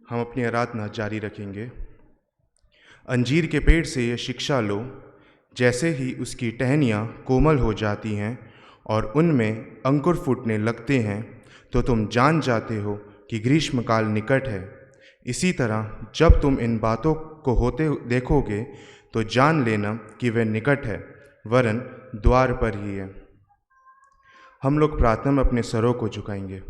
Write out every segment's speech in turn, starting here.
हम अपनी आराधना जारी रखेंगे। अंजीर के पेड़ से ये शिक्षा लो, जैसे ही उसकी टहनियाँ कोमल हो जाती हैं और उनमें अंकुर फूटने लगते हैं, तो तुम जान जाते हो कि ग्रीष्मकाल निकट है। इसी तरह जब तुम इन बातों को होते देखोगे तो जान लेना कि वह निकट है, वरन द्वार पर ही है। हम लोग प्रार्थना में अपने सरों को झुकाएंगे।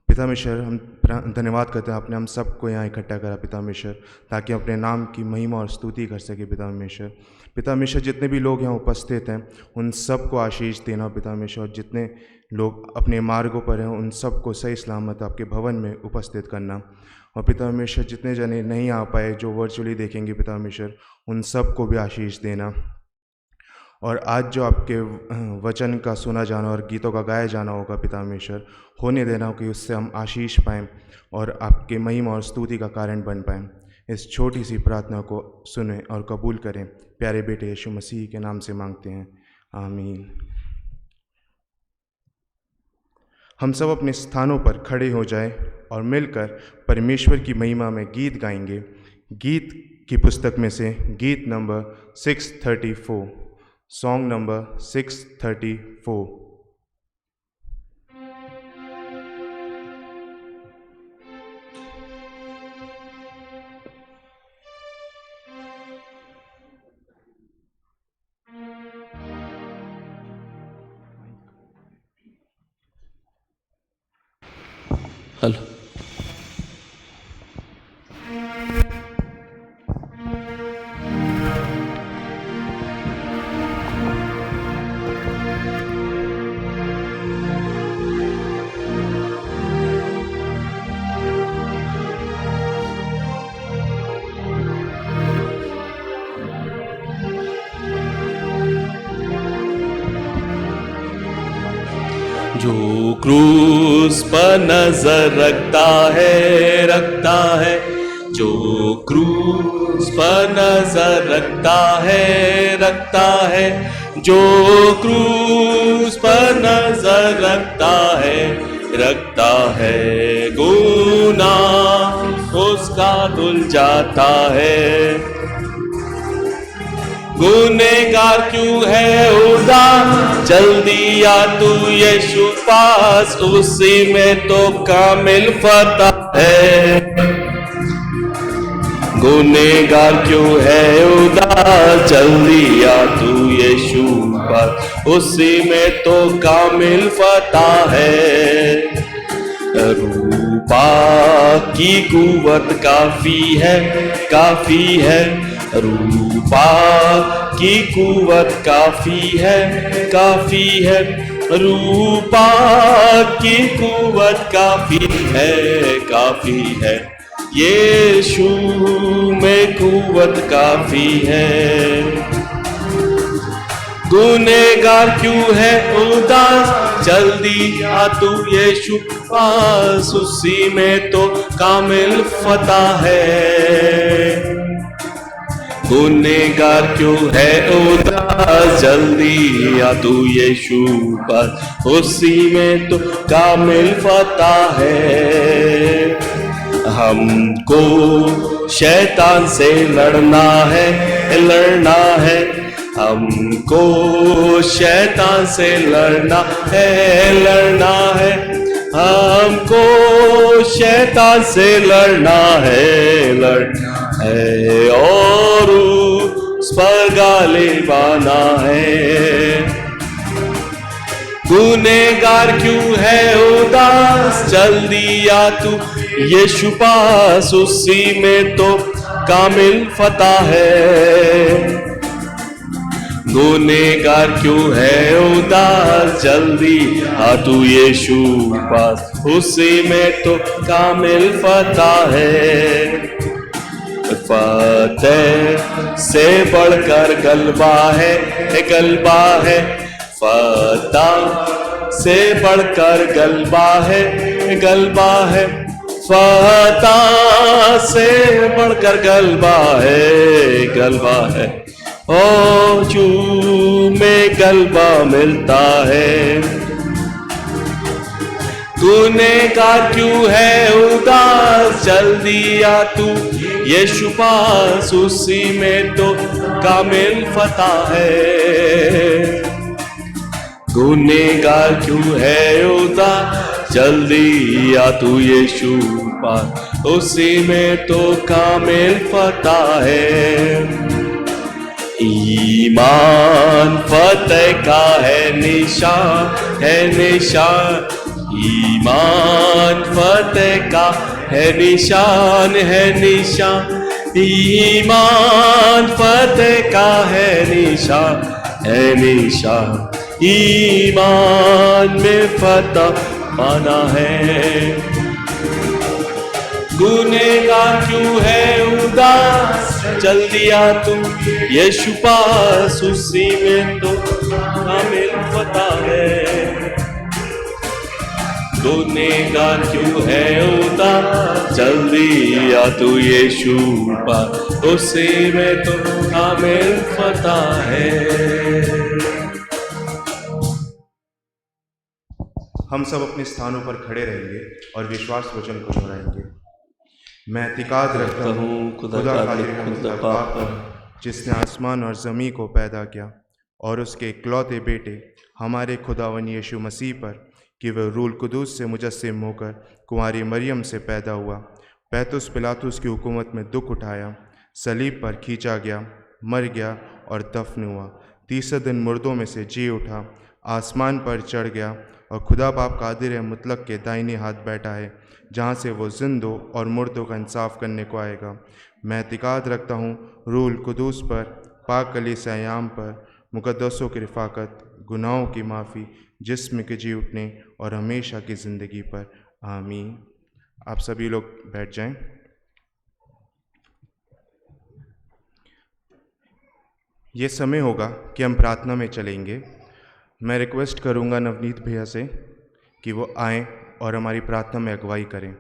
पिता परमेश्वर, हम धन्यवाद करते हैं आपने हम सबको यहाँ इकट्ठा करा पिता परमेश्वर, ताकि अपने नाम की महिमा और स्तुति कर सके पिता परमेश्वर। पिता परमेश्वर, जितने भी लोग यहाँ उपस्थित हैं उन सबको आशीष देना पिता परमेश्वर, और जितने लोग अपने मार्गों पर हैं उन सबको सही सलामत आपके भवन में उपस्थित करना। और पिता परमेश्वर, जितने जने नहीं आ पाए जो वर्चुअली देखेंगे पिता परमेश्वर, उन सबको भी आशीष देना। और आज जो आपके वचन का सुना जाना और गीतों का गाया जाना होगा पिता परमेश्वर, होने देना कि उससे हम आशीष पाएँ और आपके महिमा और स्तुति का कारण बन पाएँ। इस छोटी सी प्रार्थना को सुने और कबूल करें, प्यारे बेटे यीशु मसीह के नाम से मांगते हैं, आमीन। हम सब अपने स्थानों पर खड़े हो जाएं और मिलकर परमेश्वर की महिमा में गीत गाएंगे। गीत की पुस्तक में से गीत नंबर 634, सॉन्ग नंबर 634। हेलो, जो क्रूस पर नजर रखता है, जो क्रूस पर नजर रखता है, जो क्रूस पर नजर रखता है, गुनाह उसका धुल जाता है। गुनेगार क्यों है उदास, जल्दी आ तू यीशु पास, उसी में तो कामिल फतह है। गुनेगार क्यों है उदास, जल्दी आ तू यीशु पास, उसी में तो कामिल फतह है। रूपा की कुव्वत काफी है, काफी है, रूपा की कुव्वत काफी है, काफी है, रूपा की कुव्वत काफी है, काफी है, यीशु में कुव्वत काफी है। गुनेगार क्यों है उदास, जल्दी आ तू यीशु पास, उसी में तो कामिल फतह है। गुनेगार क्यों है उदास, जल्दी आ तू यीशु पास, उसी में तो कामिल फतह है। हमको शैतान से लड़ना है, लड़ना है, हमको शैतान से लड़ना है, लड़ना है, हमको शैतान से लड़ना है, लड़ना है, और उस पर गालिब आना है। गुनेगार क्यों है उदास, जल्दी आ तू यीशु पास, उसी में तो कामिल फतह है। गुनेगार क्यों है उदास, जल्दी आ तू यीशु पास, उसी में तो कामिल फतह है। फतेह से बढ़कर गलबा है, गलबा है, फतेह से बढ़कर गलबा है, गलबा है, फतेह से बढ़कर गलबा है, गलबा है, ओ जू में गलबा मिलता है। गुनहगार क्यों है उदास, जल्दी आ तू यीशु पास, उसी में तो कामिल फतह है। गुनहगार क्यों है उदास, जल्दी आ तू यीशु पास, उसी में तो कामिल फतह है। ईमान फतेह का है निशान, है निशान, ईमान फतेह का है निशान, है निशान, ईमान फतेह का है निशान, है निशान, ईमान में फतह पाना है। गुनहगार क्यों है उदास, जल्दी आ तुम यीशु पास, उसी में तो कामिल फतह है। गुनहगार क्यों है उदास, जल्दी आ तू यीशु पास, उसी में तो कामिल फतह है। हम सब अपने स्थानों पर खड़े रहेंगे और विश्वास वचन को दोहराएंगे। मैं एतिकाद रखता हूँ खुदा खालिक मुतलक पर, जिसने आसमान और ज़मीन को पैदा किया, और उसके इकलौते बेटे हमारे खुदावन यीशु मसीह पर, कि वह रूल कुदूस से मुजस्सिम होकर कुंवारी मरियम से पैदा हुआ, पैतुस पिलातुस की हुकूमत में दुख उठाया, सलीब पर खींचा गया, मर गया और दफन हुआ, तीसरे दिन मुर्दों में से जी उठा, आसमान पर चढ़ गया और खुदा बाप कादिर मुतलक के दाहिने हाथ बैठा है, जहाँ से वो जिंदों और मुर्दों का इंसाफ करने को आएगा। मैं एतिकाद रखता हूँ रूल कुदूस पर, पाक कलीसिया अयाम पर, मुकद्दसों की रिफ़ाकत, गुनाहों की माफ़ी, जिस्म के जी उठने और हमेशा की ज़िंदगी पर। आमीन। आप सभी लोग बैठ जाएं। ये समय होगा कि हम प्रार्थना में चलेंगे। मैं रिक्वेस्ट करूंगा नवनीत भैया से कि वो आएं और हमारी प्रार्थना में अगुवाई करें।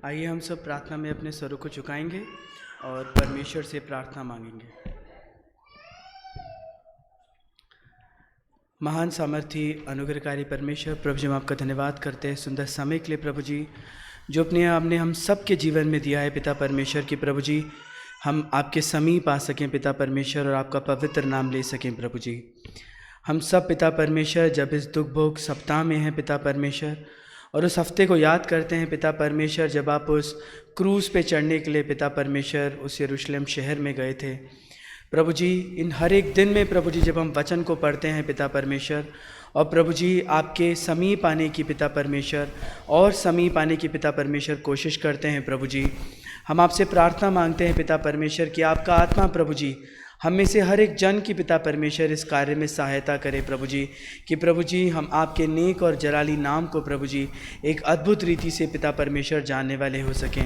आइए हम सब प्रार्थना में अपने स्वरों को झुकाएंगे और परमेश्वर से प्रार्थना मांगेंगे। महान सामर्थी अनुग्रहकारी परमेश्वर, प्रभु जी हम आपका धन्यवाद करते हैं सुंदर समय के लिए प्रभु जी, जो अपने आपने हम सब के जीवन में दिया है पिता परमेश्वर की प्रभु जी, हम आपके समीप आ सकें पिता परमेश्वर और आपका पवित्र नाम ले सकें प्रभु जी। हम सब पिता परमेश्वर जब इस दुख भोग सप्ताह में हैं पिता परमेश्वर, और उस हफ्ते को याद करते हैं पिता परमेश्वर जब आप उस क्रूज़ पे चढ़ने के लिए पिता परमेश्वर उस यरूशलेम शहर में गए थे प्रभु जी। इन हर एक दिन में प्रभु जी जब हम वचन को पढ़ते हैं पिता परमेश्वर, और प्रभु जी आपके समीप आने की पिता परमेश्वर और समीप आने की पिता परमेश्वर कोशिश करते हैं प्रभु जी, हम आपसे प्रार्थना मांगते हैं पिता परमेश्वर कि आपका आत्मा प्रभु जी हम में से हर एक जन की पिता परमेश्वर इस कार्य में सहायता करे प्रभु जी, कि प्रभु जी हम आपके नेक और जलाली नाम को प्रभु जी एक अद्भुत रीति से पिता परमेश्वर जानने वाले हो सकें।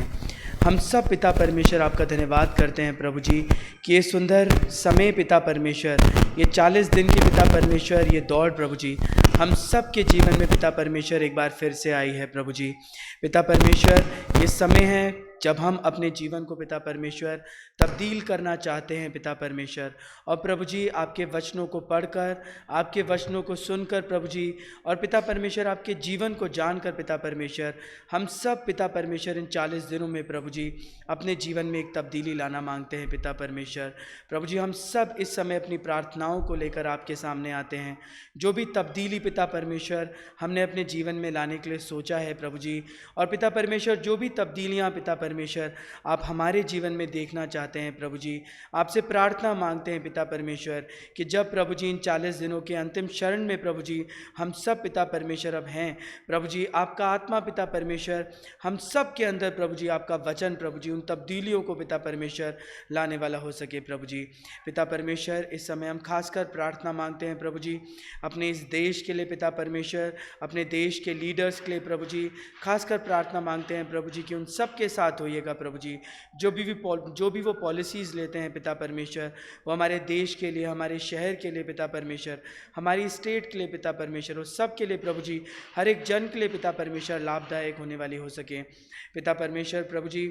हम सब पिता परमेश्वर आपका धन्यवाद करते हैं प्रभु जी कि ये सुंदर समय पिता परमेश्वर, ये 40 दिन की पिता परमेश्वर ये दौड़ प्रभु जी हम सब के जीवन में पिता परमेश्वर एक बार फिर से आई है प्रभु जी। पिता परमेश्वर ये समय है जब हम अपने जीवन को पिता परमेश्वर तब्दील करना चाहते हैं पिता परमेश्वर, और प्रभु जी आपके वचनों को पढ़कर, आपके वचनों को सुनकर प्रभु जी, और पिता परमेश्वर आपके जीवन को जानकर पिता परमेश्वर, हम सब पिता परमेश्वर इन 40 दिनों में प्रभु जी अपने जीवन में एक तब्दीली लाना मांगते हैं पिता परमेश्वर। प्रभु जी हम सब इस समय अपनी प्रार्थनाओं को लेकर आपके सामने आते हैं, जो भी तब्दीली पिता परमेश्वर हमने अपने जीवन में लाने के लिए सोचा है प्रभु जी, और पिता परमेश्वर जो भी तब्दीलियाँ पिता परमेश्वर आप हमारे जीवन में देखना चाहते हैं प्रभु जी, आपसे प्रार्थना मांगते हैं पिता परमेश्वर कि जब प्रभु जी इन 40 दिनों के अंतिम शरण में प्रभु जी हम सब पिता परमेश्वर अब हैं प्रभु जी, आपका आत्मा पिता परमेश्वर हम सब के अंदर प्रभु जी, आपका वचन प्रभु जी उन तब्दीलियों को पिता परमेश्वर लाने वाला हो सके प्रभु जी। पिता परमेश्वर इस समय हम खासकर प्रार्थना मांगते हैं प्रभु जी अपने इस देश के लिए पिता परमेश्वर, अपने देश के लीडर्स के लिए प्रभु जी खासकर प्रार्थना मांगते हैं प्रभु जी कि उन सब के साथ साथ होइएगा प्रभु जी। जो भी वो पॉलिसीज़ लेते हैं पिता परमेश्वर, वो हमारे देश के लिए, हमारे शहर के लिए पिता परमेश्वर, हमारी स्टेट के लिए पिता परमेश्वर, वो सब के लिए प्रभु जी, हर एक जन के लिए पिता परमेश्वर लाभदायक होने वाली हो सके पिता परमेश्वर। प्रभु जी,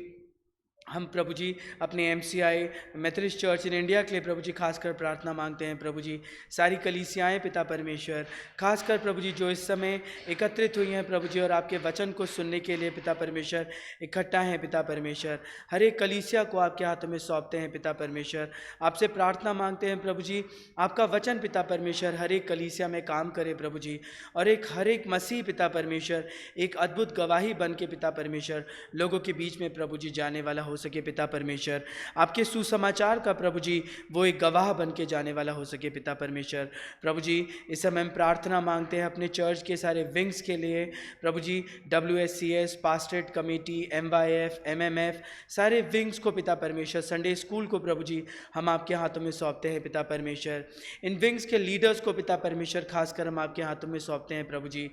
हम प्रभु जी अपने MCI Methodist church in India के लिए प्रभु जी खासकर प्रार्थना मांगते हैं प्रभु जी। सारी कलीसियाएँ पिता परमेश्वर, खासकर प्रभु जी जो इस समय एकत्रित हुई हैं प्रभु जी और आपके वचन को सुनने के लिए पिता परमेश्वर इकट्ठा हैं पिता परमेश्वर, हर एक कलीसिया को आपके हाथों में सौंपते हैं पिता परमेश्वर। आपसे प्रार्थना मांगते हैं प्रभु जी, आपका वचन पिता परमेश्वर हर एक कलीसिया में काम करे प्रभु जी, और हर एक मसीह पिता परमेश्वर एक अद्भुत गवाही बन के पिता परमेश्वर लोगों के बीच में प्रभु जी जाने वाला हो सके पिता परमेश्वर। आपके सुसमाचार का प्रभु जी वो एक गवाह बन के जाने वाला हो सके पिता परमेश्वर। प्रभु जी इस समय हम प्रार्थना मांगते हैं अपने चर्च के सारे विंग्स के लिए प्रभु जी, WSCS, पास्टरेट कमेटी, MYF, MMF, सारे विंग्स को पिता परमेश्वर, संडे स्कूल को प्रभु जी हम आपके हाथों में सौंपते हैं पिता परमेश्वर। इन विंग्स के लीडर्स को पिता परमेश्वर खासकर हम आपके हाथों में सौंपते हैं प्रभु जी।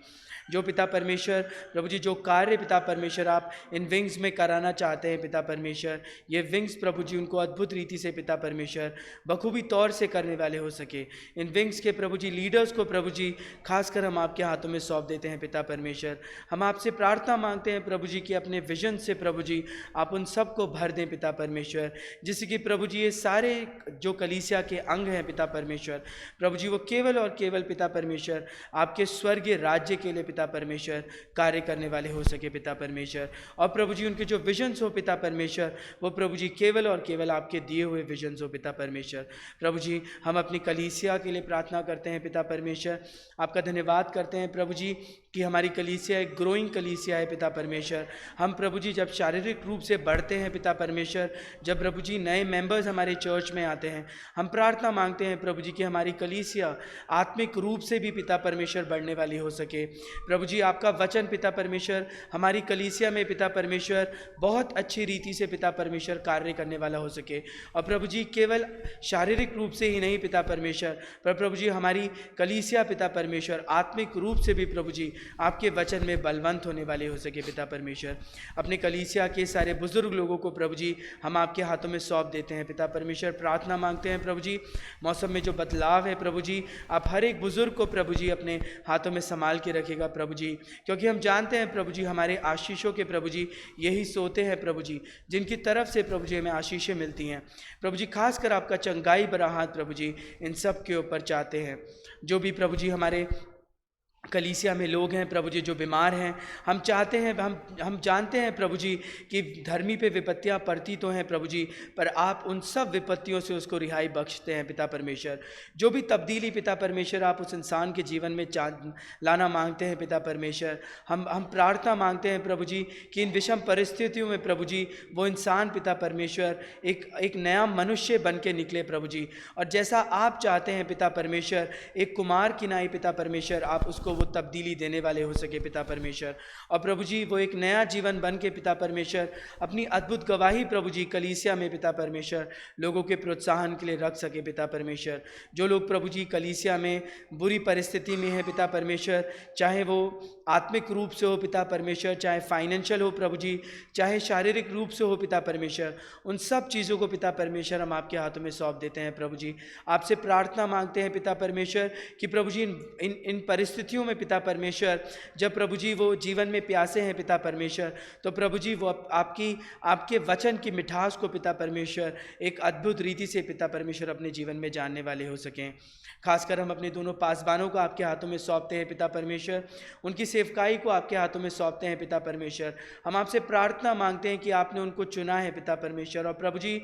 जो पिता परमेश्वर प्रभु जी जो कार्य पिता परमेश्वर आप इन विंग्स में कराना चाहते हैं पिता परमेश्वर, ये विंग्स प्रभु जी उनको अद्भुत रीति से पिता परमेश्वर बखूबी तौर से करने वाले हो सके। इन विंग्स के प्रभु जी लीडर्स को प्रभु जी खासकर हम आपके हाथों में सौंप देते हैं पिता परमेश्वर। हम आपसे प्रार्थना मांगते हैं प्रभु जी कि अपने विजन से प्रभु जी आप उन सबको भर दें पिता परमेश्वर, जिससे कि प्रभु जी ये सारे जो कलीसिया के अंग हैं पिता परमेश्वर प्रभु जी वो केवल और केवल पिता परमेश्वर आपके स्वर्गीय राज्य के लिए पिता परमेश्वर कार्य करने वाले हो सके पिता परमेश्वर। और प्रभु जी उनके जो विजन्स हो पिता परमेश्वर वो प्रभु जी केवल और केवल आपके दिए हुए विजन्स हो पिता परमेश्वर। प्रभु जी हम अपनी कलीसिया के लिए प्रार्थना करते हैं पिता परमेश्वर, आपका धन्यवाद करते हैं प्रभु जी कि हमारी कलीसिया एक ग्रोइंग कलीसिया है पिता परमेश्वर। हम प्रभु जी जब शारीरिक रूप से बढ़ते हैं पिता परमेश्वर, जब प्रभु जी नए मेंबर्स हमारे चर्च में आते हैं, हम प्रार्थना मांगते हैं प्रभु जी कि हमारी कलीसिया आत्मिक रूप से भी पिता परमेश्वर बढ़ने वाली हो सके। प्रभु जी आपका वचन पिता परमेश्वर हमारी कलीसिया में पिता परमेश्वर बहुत अच्छी रीति से पिता परमेश्वर कार्य करने वाला हो सके। और प्रभु जी केवल शारीरिक रूप से ही नहीं पिता परमेश्वर, पर प्रभु जी हमारी कलीसिया पिता परमेश्वर आत्मिक रूप से भी प्रभु जी आपके वचन में बलवंत होने वाले हो सके पिता परमेश्वर। अपने कलीसिया के सारे बुजुर्ग लोगों को प्रभु जी हम आपके हाथों में सौंप देते हैं पिता परमेश्वर। प्रार्थना मांगते हैं प्रभु जी मौसम में जो बदलाव है प्रभु जी आप हर एक बुजुर्ग को प्रभु जी अपने हाथों में संभाल के रखेगा प्रभु जी, क्योंकि हम जानते हैं प्रभु जी हमारे आशीषों के प्रभु जी यही सोते हैं प्रभु जी जिनकी तरफ से प्रभु जी हमें आशीषें मिलती हैं। प्रभु जी खासकर आपका चंगाई भरा हाथ प्रभु जी इन सब के ऊपर चाहते हैं। जो भी प्रभु जी हमारे कलीसिया में लोग हैं प्रभु जी जो बीमार हैं, हम चाहते हैं, हम जानते हैं प्रभु जी कि धर्मी पे विपत्तियां पड़ती तो हैं प्रभु जी, पर आप उन सब विपत्तियों से उसको रिहाई बख्शते हैं पिता परमेश्वर। जो भी तब्दीली पिता परमेश्वर आप उस इंसान के जीवन में लाना मांगते हैं पिता परमेश्वर, हम प्रार्थना मांगते हैं प्रभु जी कि इन विषम परिस्थितियों में प्रभु जी वो इंसान पिता परमेश्वर एक नया मनुष्य बन के निकले प्रभु जी, और जैसा आप चाहते हैं पिता परमेश्वर एक कुमार की नाई पिता परमेश्वर आप उसको वो तब्दीली देने वाले हो सके पिता परमेश्वर। और प्रभु जी वो एक नया जीवन बन के पिता परमेश्वर अपनी अद्भुत गवाही प्रभु जी कलीसिया में पिता परमेश्वर लोगों के प्रोत्साहन के लिए रख सके पिता परमेश्वर। जो लोग प्रभु जी कलीसिया में बुरी परिस्थिति में है पिता परमेश्वर, चाहे वो आत्मिक रूप से हो पिता परमेश्वर, चाहे फाइनेंशियल हो प्रभु जी, चाहे शारीरिक रूप से हो पिता परमेश्वर, उन सब चीज़ों को पिता परमेश्वर हम आपके हाथों में सौंप देते हैं प्रभु जी। आपसे प्रार्थना मांगते हैं पिता परमेश्वर कि प्रभु जी इन परिस्थितियों में पिता परमेश्वर जब प्रभु जी वो जीवन में प्यासे हैं पिता परमेश्वर, तो प्रभु जी वो आपके वचन की मिठास को पिता परमेश्वर एक अद्भुत रीति से पिता परमेश्वर अपने जीवन में जानने वाले हो सकें। खासकर हम अपने दोनों पासबानों को आपके हाथों में सौंपते हैं पिता परमेश्वर, उनकी सेवकाई को आपके हाथों में सौंपते हैं पिता परमेश्वर। हम आपसे प्रार्थना मांगते हैं कि आपने उनको चुना है पिता परमेश्वर, और प्रभु जी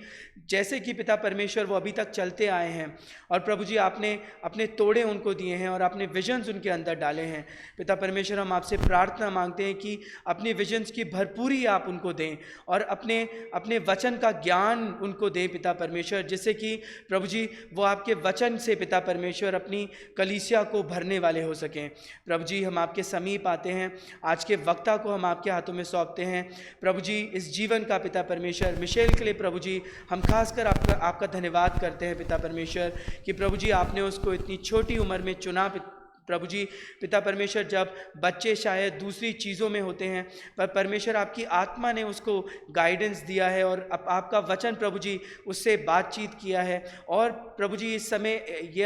जैसे कि पिता परमेश्वर वो अभी तक चलते आए हैं, और प्रभु जी आपने अपने तोड़े उनको दिए हैं और अपने विजन्स उनके अंदर डाले हैं पिता परमेश्वर। हम आपसे प्रार्थना मांगते हैं कि अपने विजन्स की भरपूरी आप उनको दें और अपने वचन का ज्ञान उनको दें पिता परमेश्वर, जिससे कि प्रभु जी वो आपके वचन से पिता परमेश्वर अपनी कलीसिया को भरने वाले हो सकें। प्रभु जी हम आपके समीप आते हैं, आज के वक्ता को हम आपके हाथों में सौंपते हैं प्रभु जी। इस जीवन का पिता परमेश्वर मिशेल के लिए प्रभु जी हम खासकर आपका धन्यवाद करते हैं पिता परमेश्वर कि प्रभु जी आपने उसको इतनी छोटी उम्र में चुना प्रभु जी पिता परमेश्वर, जब बच्चे शायद दूसरी चीज़ों में होते हैं, पर परमेश्वर आपकी आत्मा ने उसको गाइडेंस दिया है और आपका वचन प्रभु जी उससे बातचीत किया है। और प्रभु जी इस समय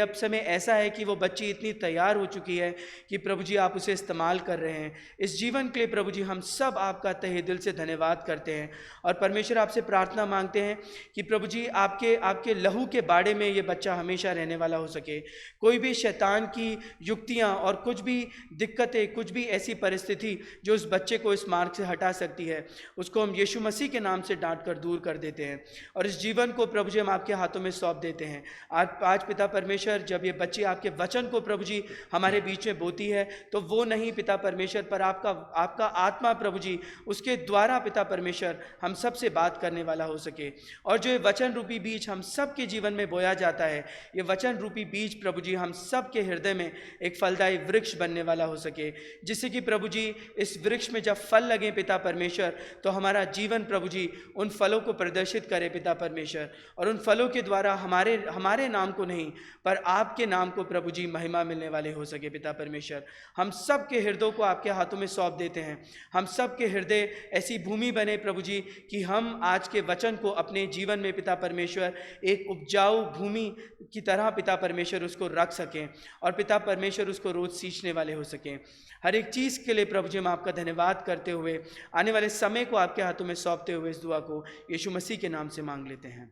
अब समय ऐसा है कि वो बच्ची इतनी तैयार हो चुकी है कि प्रभु जी आप उसे इस्तेमाल कर रहे हैं इस जीवन के लिए। प्रभु जी हम सब आपका तहे दिल से धन्यवाद करते हैं और परमेश्वर आपसे प्रार्थना मांगते हैं कि प्रभु जी आपके लहू के बाड़े में ये बच्चा हमेशा रहने वाला हो सके। कोई भी शैतान की युक्तियां और कुछ भी दिक्कतें, कुछ भी ऐसी परिस्थिति जो उस बच्चे को इस मार्ग से हटा सकती है, उसको हम यीशु मसीह के नाम से डांट कर दूर कर देते हैं और इस जीवन को प्रभु जी हम आपके हाथों में सौंप देते हैं। आज पिता परमेश्वर, जब ये बच्ची आपके वचन को प्रभु जी हमारे बीच में बोती है, तो वो नहीं पिता परमेश्वर, पर आपका आत्मा प्रभु जी उसके द्वारा पिता परमेश्वर हम सब से बात करने वाला हो सके। और जो ये वचन रूपी बीज हम सब के जीवन में बोया जाता है, ये वचन रूपी बीज प्रभु जी हम सब के हृदय में एक फलदायी वृक्ष बनने वाला हो सके, जिससे कि प्रभु जी इस वृक्ष में जब फल लगे पिता परमेश्वर, तो हमारा जीवन प्रभु जी उन फलों को प्रदर्शित करे पिता परमेश्वर, और उन फलों के द्वारा हमारे नाम को नहीं पर आपके नाम को प्रभु जी महिमा मिलने वाले हो सके पिता परमेश्वर। हम सब के हृदयों को आपके हाथों में सौंप देते हैं। हम सब के हृदय ऐसी भूमि बने प्रभु जी कि हम आज के वचन को अपने जीवन में पिता परमेश्वर एक उपजाऊ भूमि की तरह पिता परमेश्वर उसको रख सकें और पिता परमेश्वर उसको रोज सींचने वाले हो सकें। हर एक चीज़ के लिए प्रभु जी हम आपका धन्यवाद करते हुए आने वाले समय को आपके हाथों में सौंपते हुए इस दुआ को यीशु मसीह के नाम से मांग लेते हैं,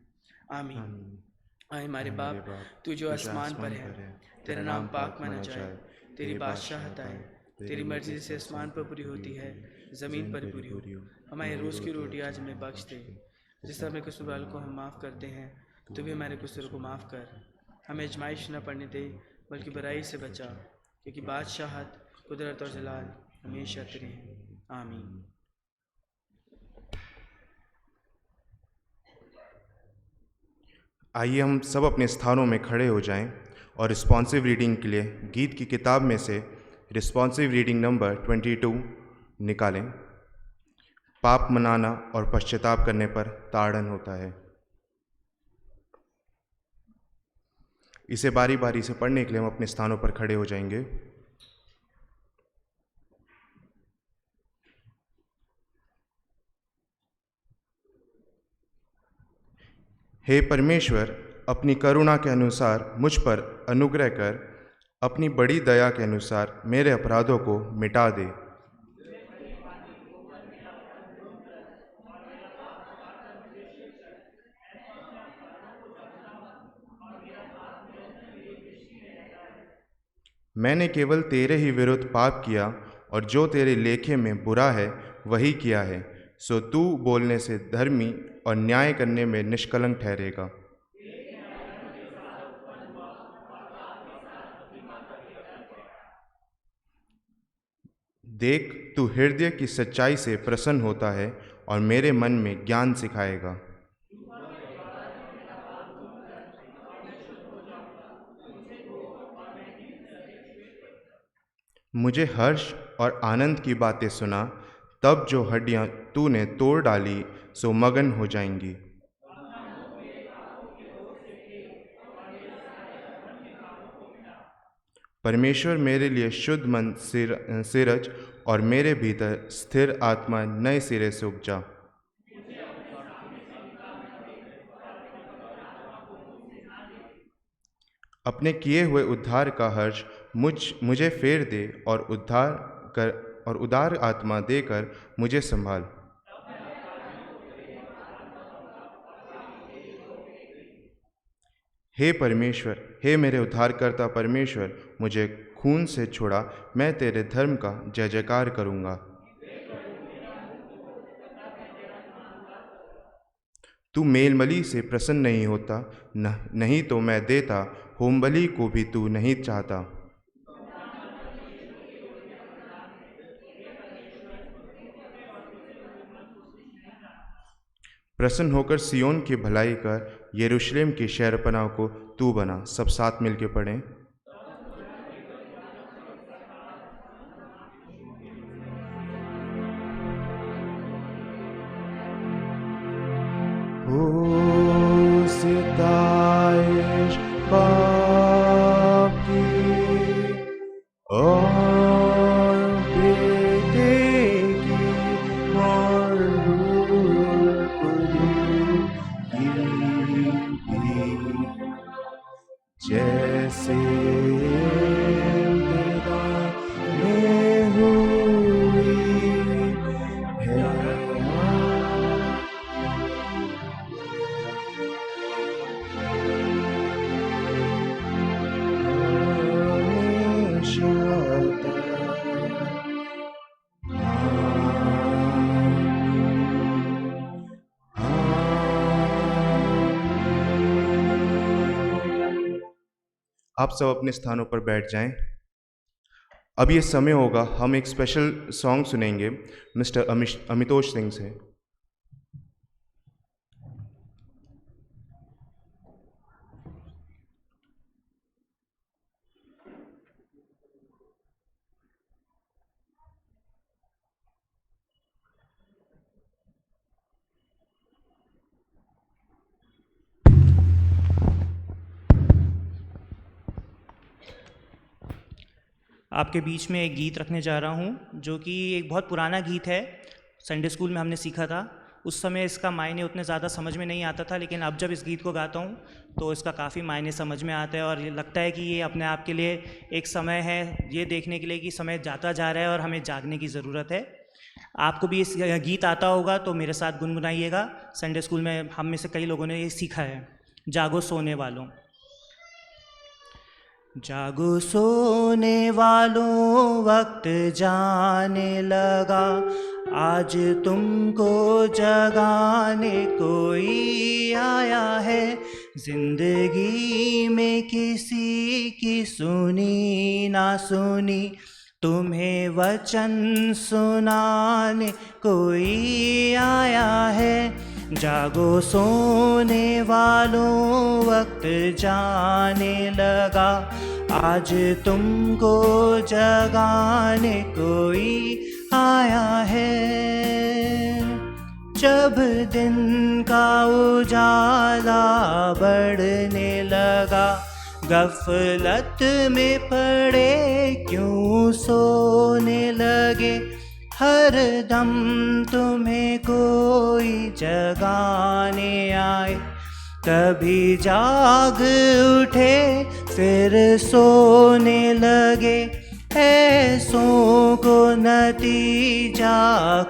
आमीन। आए हमारे बाप, तू जो आसमान पर है, तेरा नाम पाक माना जाए, तेरी बादशाहत आए, तेरी मर्जी से आसमान पर पूरी होती है, ज़मीन पर पूरी हो। हमारे रोज़ की रोटी आज हमें बख्श दे, जिस तरह अपने कसूरवारों को हम माफ़ करते हैं, तू भी हमारे कसूरों को माफ़ कर। हमें आजमाइश न पड़ने दे, बल्कि बुराई से बचा, क्योंकि बादशाहत, कुदरत और जलाल हमेशा तेरे हैं, आमीन। आइए हम सब अपने स्थानों में खड़े हो जाएं और रिस्पॉन्सिव रीडिंग के लिए गीत की किताब में से रिस्पॉन्सिव रीडिंग नंबर 22 निकालें। पाप मनाना और पश्चाताप करने पर ताड़न होता है। इसे बारी बारी से पढ़ने के लिए हम अपने स्थानों पर खड़े हो जाएंगे। हे परमेश्वर, अपनी करुणा के अनुसार मुझ पर अनुग्रह कर, अपनी बड़ी दया के अनुसार मेरे अपराधों को मिटा दे। मैंने केवल तेरे ही विरुद्ध पाप किया और जो तेरे लेखे में बुरा है वही किया है, सो तू बोलने से धर्मी और न्याय करने में निष्कलंक ठहरेगा। देख, तू हृदय की सच्चाई से प्रसन्न होता है और मेरे मन में ज्ञान सिखाएगा। मुझे हर्ष और आनंद की बातें सुना, तब जो हड्डियां तूने तोड़ डाली सो मगन हो जाएंगी। परमेश्वर मेरे लिए शुद्ध मन सिरज और मेरे भीतर स्थिर आत्मा नए सिरे से उपजा। अपने किए हुए उद्धार का हर्ष मुझे फेर दे और उदार आत्मा देकर मुझे संभाल। हे परमेश्वर, हे मेरे उद्धारकर्ता परमेश्वर, मुझे खून से छुड़ा, मैं तेरे धर्म का जय जयकार करूँगा। तू मेलमली से प्रसन्न नहीं होता, नहीं तो मैं देता, होमबलि को भी तू नहीं चाहता। प्रसन्न होकर सियोन की भलाई कर, यरूशलेम की शहरपनाह को तू बना। सब साथ मिलके पढ़ें। हो सिताइश बाप की, आप सब अपने स्थानों पर बैठ जाएं। अब ये समय होगा, हम एक स्पेशल सॉन्ग सुनेंगे मिस्टर अमितोष सिंह से। आपके बीच में एक गीत रखने जा रहा हूँ जो कि एक बहुत पुराना गीत है। संडे स्कूल में हमने सीखा था। उस समय इसका मायने उतने ज़्यादा समझ में नहीं आता था, लेकिन अब जब इस गीत को गाता हूँ तो इसका काफ़ी मायने समझ में आता है और ये लगता है कि ये अपने आप के लिए एक समय है, ये देखने के लिए कि समय जाता जा रहा है और हमें जागने की ज़रूरत है। आपको भी इस गीत आता होगा तो मेरे साथ गुनगुनाइएगा। संडे स्कूल में हम में से कई लोगों ने ये सीखा है। जागो सोने वालों। जागो सोने वालों, वक्त जाने लगा, आज तुमको जगाने कोई आया है। जिंदगी में किसी की सुनी ना सुनी, तुम्हें वचन सुनाने कोई आया है। जागो सोने वालों, वक्त जाने लगा, आज तुमको जगाने कोई आया है। जब दिन का उजाला बढ़ने लगा, गफलत में पड़े क्यों सोने लगे। हर दम तुम्हें कोई जगाने आए, कभी जाग उठे फिर सोने लगे। ऐसों को नतीजा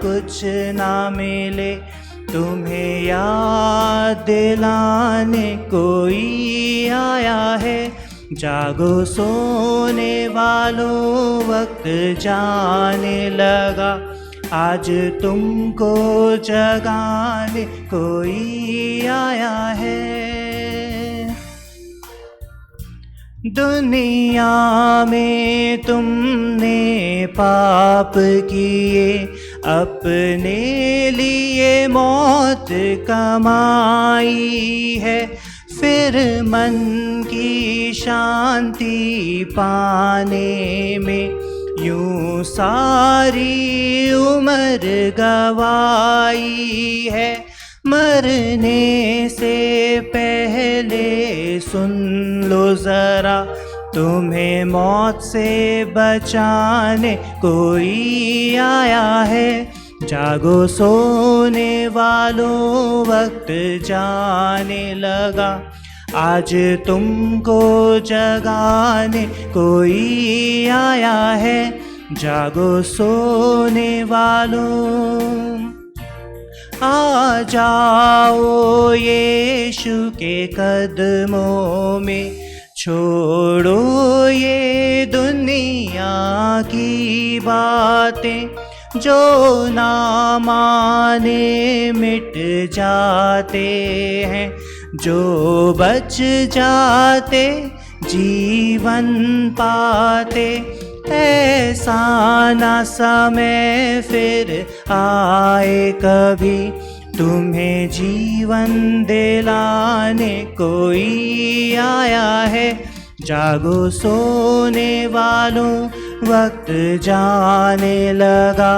कुछ ना मिले, तुम्हें याद दिलाने कोई आया है। जागो सोने वालों, वक्त जाने लगा, आज तुमको जगाने कोई आया है। दुनिया में तुमने पाप किए, अपने लिए मौत कमाई है। फिर मन की शांति पाने में यूं सारी उम्र गवाई है। मरने से पहले सुन लो ज़रा, तुम्हें मौत से बचाने कोई आया है। जागो सोने वालों, वक्त जाने लगा, आज तुमको जगाने कोई आया है। जागो सोने वालों, आ जाओ यीशु के कदमों में, छोड़ो ये दुनिया की बातें। जो ना माने मिट जाते हैं, जो बच जाते जीवन पाते। ऐसा ना समय फिर आए कभी, तुम्हें जीवन दिलाने कोई आया है। जागो सोने वालों, वक्त जाने लगा,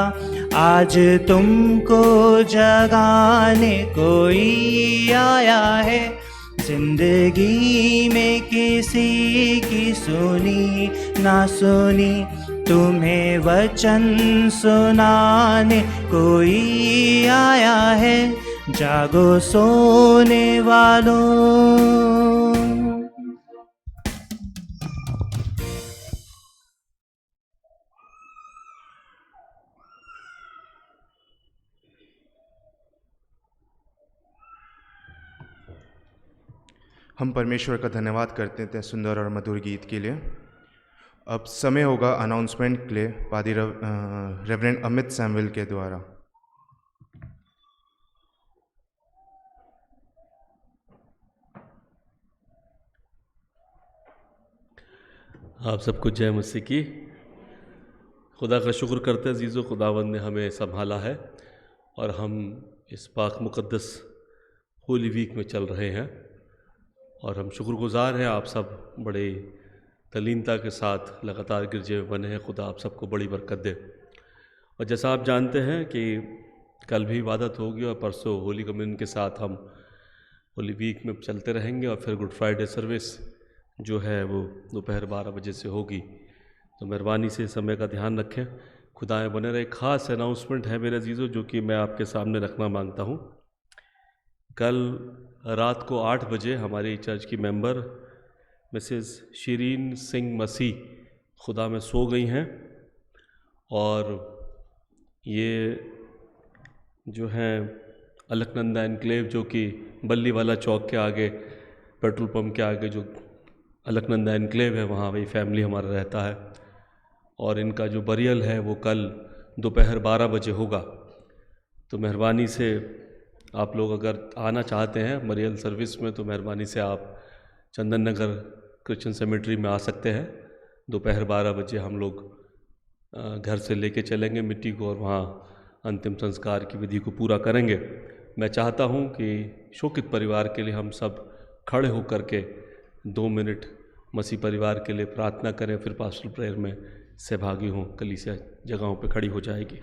आज तुमको जगाने कोई आया है। जिंदगी में किसी की सुनी ना सुनी, तुम्हें वचन सुनाने कोई आया है। जागो सोने वालों। हम परमेश्वर का धन्यवाद करते हैं सुंदर और मधुर गीत के लिए। अब समय होगा अनाउंसमेंट के लिए पादी रेवरेंड अमित सैमुअल के द्वारा। आप सबको जय मसीह की। खुदा का शुक्र करते हैं अजीज़ो, खुदावंद ने हमें संभाला है और हम इस पाक मुक़द्दस होली वीक में चल रहे हैं और हम शुक्रगुज़ार हैं। आप सब बड़े तल्लीनता के साथ लगातार गिरजे में बने हैं। खुदा आप सबको बड़ी बरकत दे। और जैसा आप जानते हैं कि कल भी इबादत होगी और परसों होली कम्युनियन के साथ हम होली वीक में चलते रहेंगे और फिर गुड फ्राइडे सर्विस जो है वो दोपहर 12 बजे से होगी। तो मेहरबानी से समय का ध्यान रखें, खुदाएँ बने रहे। ख़ास अनाउंसमेंट है मेरे अजीज़ों जो कि मैं आपके सामने रखना मांगता हूँ। कल रात को 8 बजे हमारी चर्च की मेंबर मिसेस शिरीन सिंह मसीह खुदा में सो गई हैं और ये जो हैं अलकनंदा एनक्लेव जो कि बल्ली वाला चौक के आगे पेट्रोल पंप के आगे जो अलकनंदा एनक्लेव है वहाँ वही फैमिली हमारा रहता है और इनका जो बरियल है वो कल दोपहर 12 बजे होगा। तो मेहरबानी से आप लोग अगर आना चाहते हैं बरियल सर्विस में तो मेहरबानी से आप चंदन नगर क्रिश्चियन सेमेट्री में आ सकते हैं। दोपहर 12 बजे हम लोग घर से लेके चलेंगे मिट्टी को और वहाँ अंतिम संस्कार की विधि को पूरा करेंगे। मैं चाहता हूँ कि शोकित परिवार के लिए हम सब खड़े होकर के 2 मिनट मसीह परिवार के लिए प्रार्थना करें, फिर पास्टल प्रेयर में सहभागी हों। कलीसिया जगहों पे खड़ी हो जाएगी।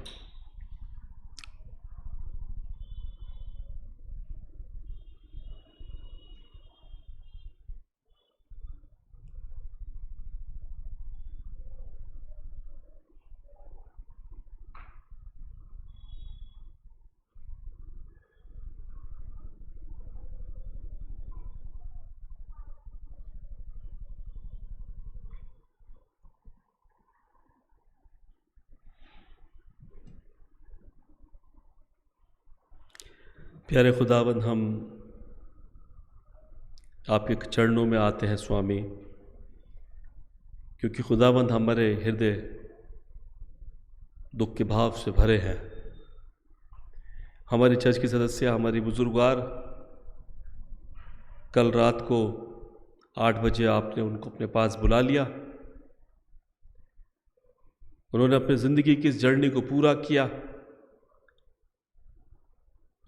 प्यारे खुदावंद, हम आपके चरणों में आते हैं स्वामी, क्योंकि खुदावंद हमारे हृदय दुख के भाव से भरे हैं। हमारी चर्च की सदस्य, हमारी बुजुर्गवार, कल रात को 8 बजे आपने उनको अपने पास बुला लिया। उन्होंने अपनी ज़िंदगी की इस जर्नी को पूरा किया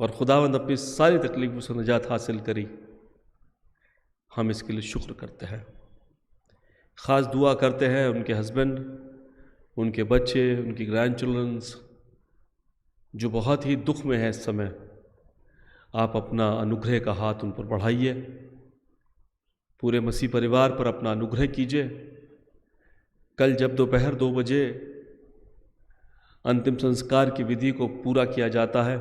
और खुदावंद अपनी सारी तकलीफ़ों से निजात हासिल करी। हम इसके लिए शुक्र करते हैं। ख़ास दुआ करते हैं उनके हस्बैंड, उनके बच्चे, उनकी ग्रैंड चिल्ड्रंस जो बहुत ही दुख में है इस समय। आप अपना अनुग्रह का हाथ उन पर बढ़ाइए, पूरे मसीह परिवार पर अपना अनुग्रह कीजिए। कल जब दोपहर 2 बजे अंतिम संस्कार की विधि को पूरा किया जाता है,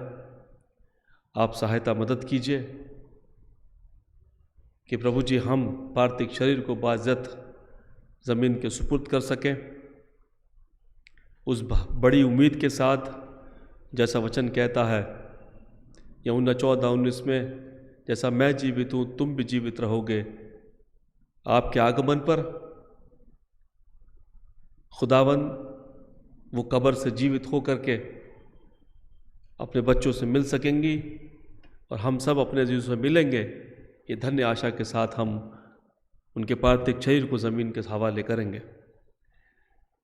आप सहायता मदद कीजिए कि प्रभु जी हम पार्थिव शरीर को बाइज़्ज़त ज़मीन के सुपुर्द कर सकें, उस बड़ी उम्मीद के साथ जैसा वचन कहता है यूहन्ना 14:19 में, जैसा मैं जीवित हूँ तुम भी जीवित रहोगे। आपके आगमन पर खुदावन वो कब्र से जीवित होकर के अपने बच्चों से मिल सकेंगी और हम सब अपने जीव से मिलेंगे। ये धन्य आशा के साथ हम उनके पार्थिव शरीर को ज़मीन के हवाले करेंगे।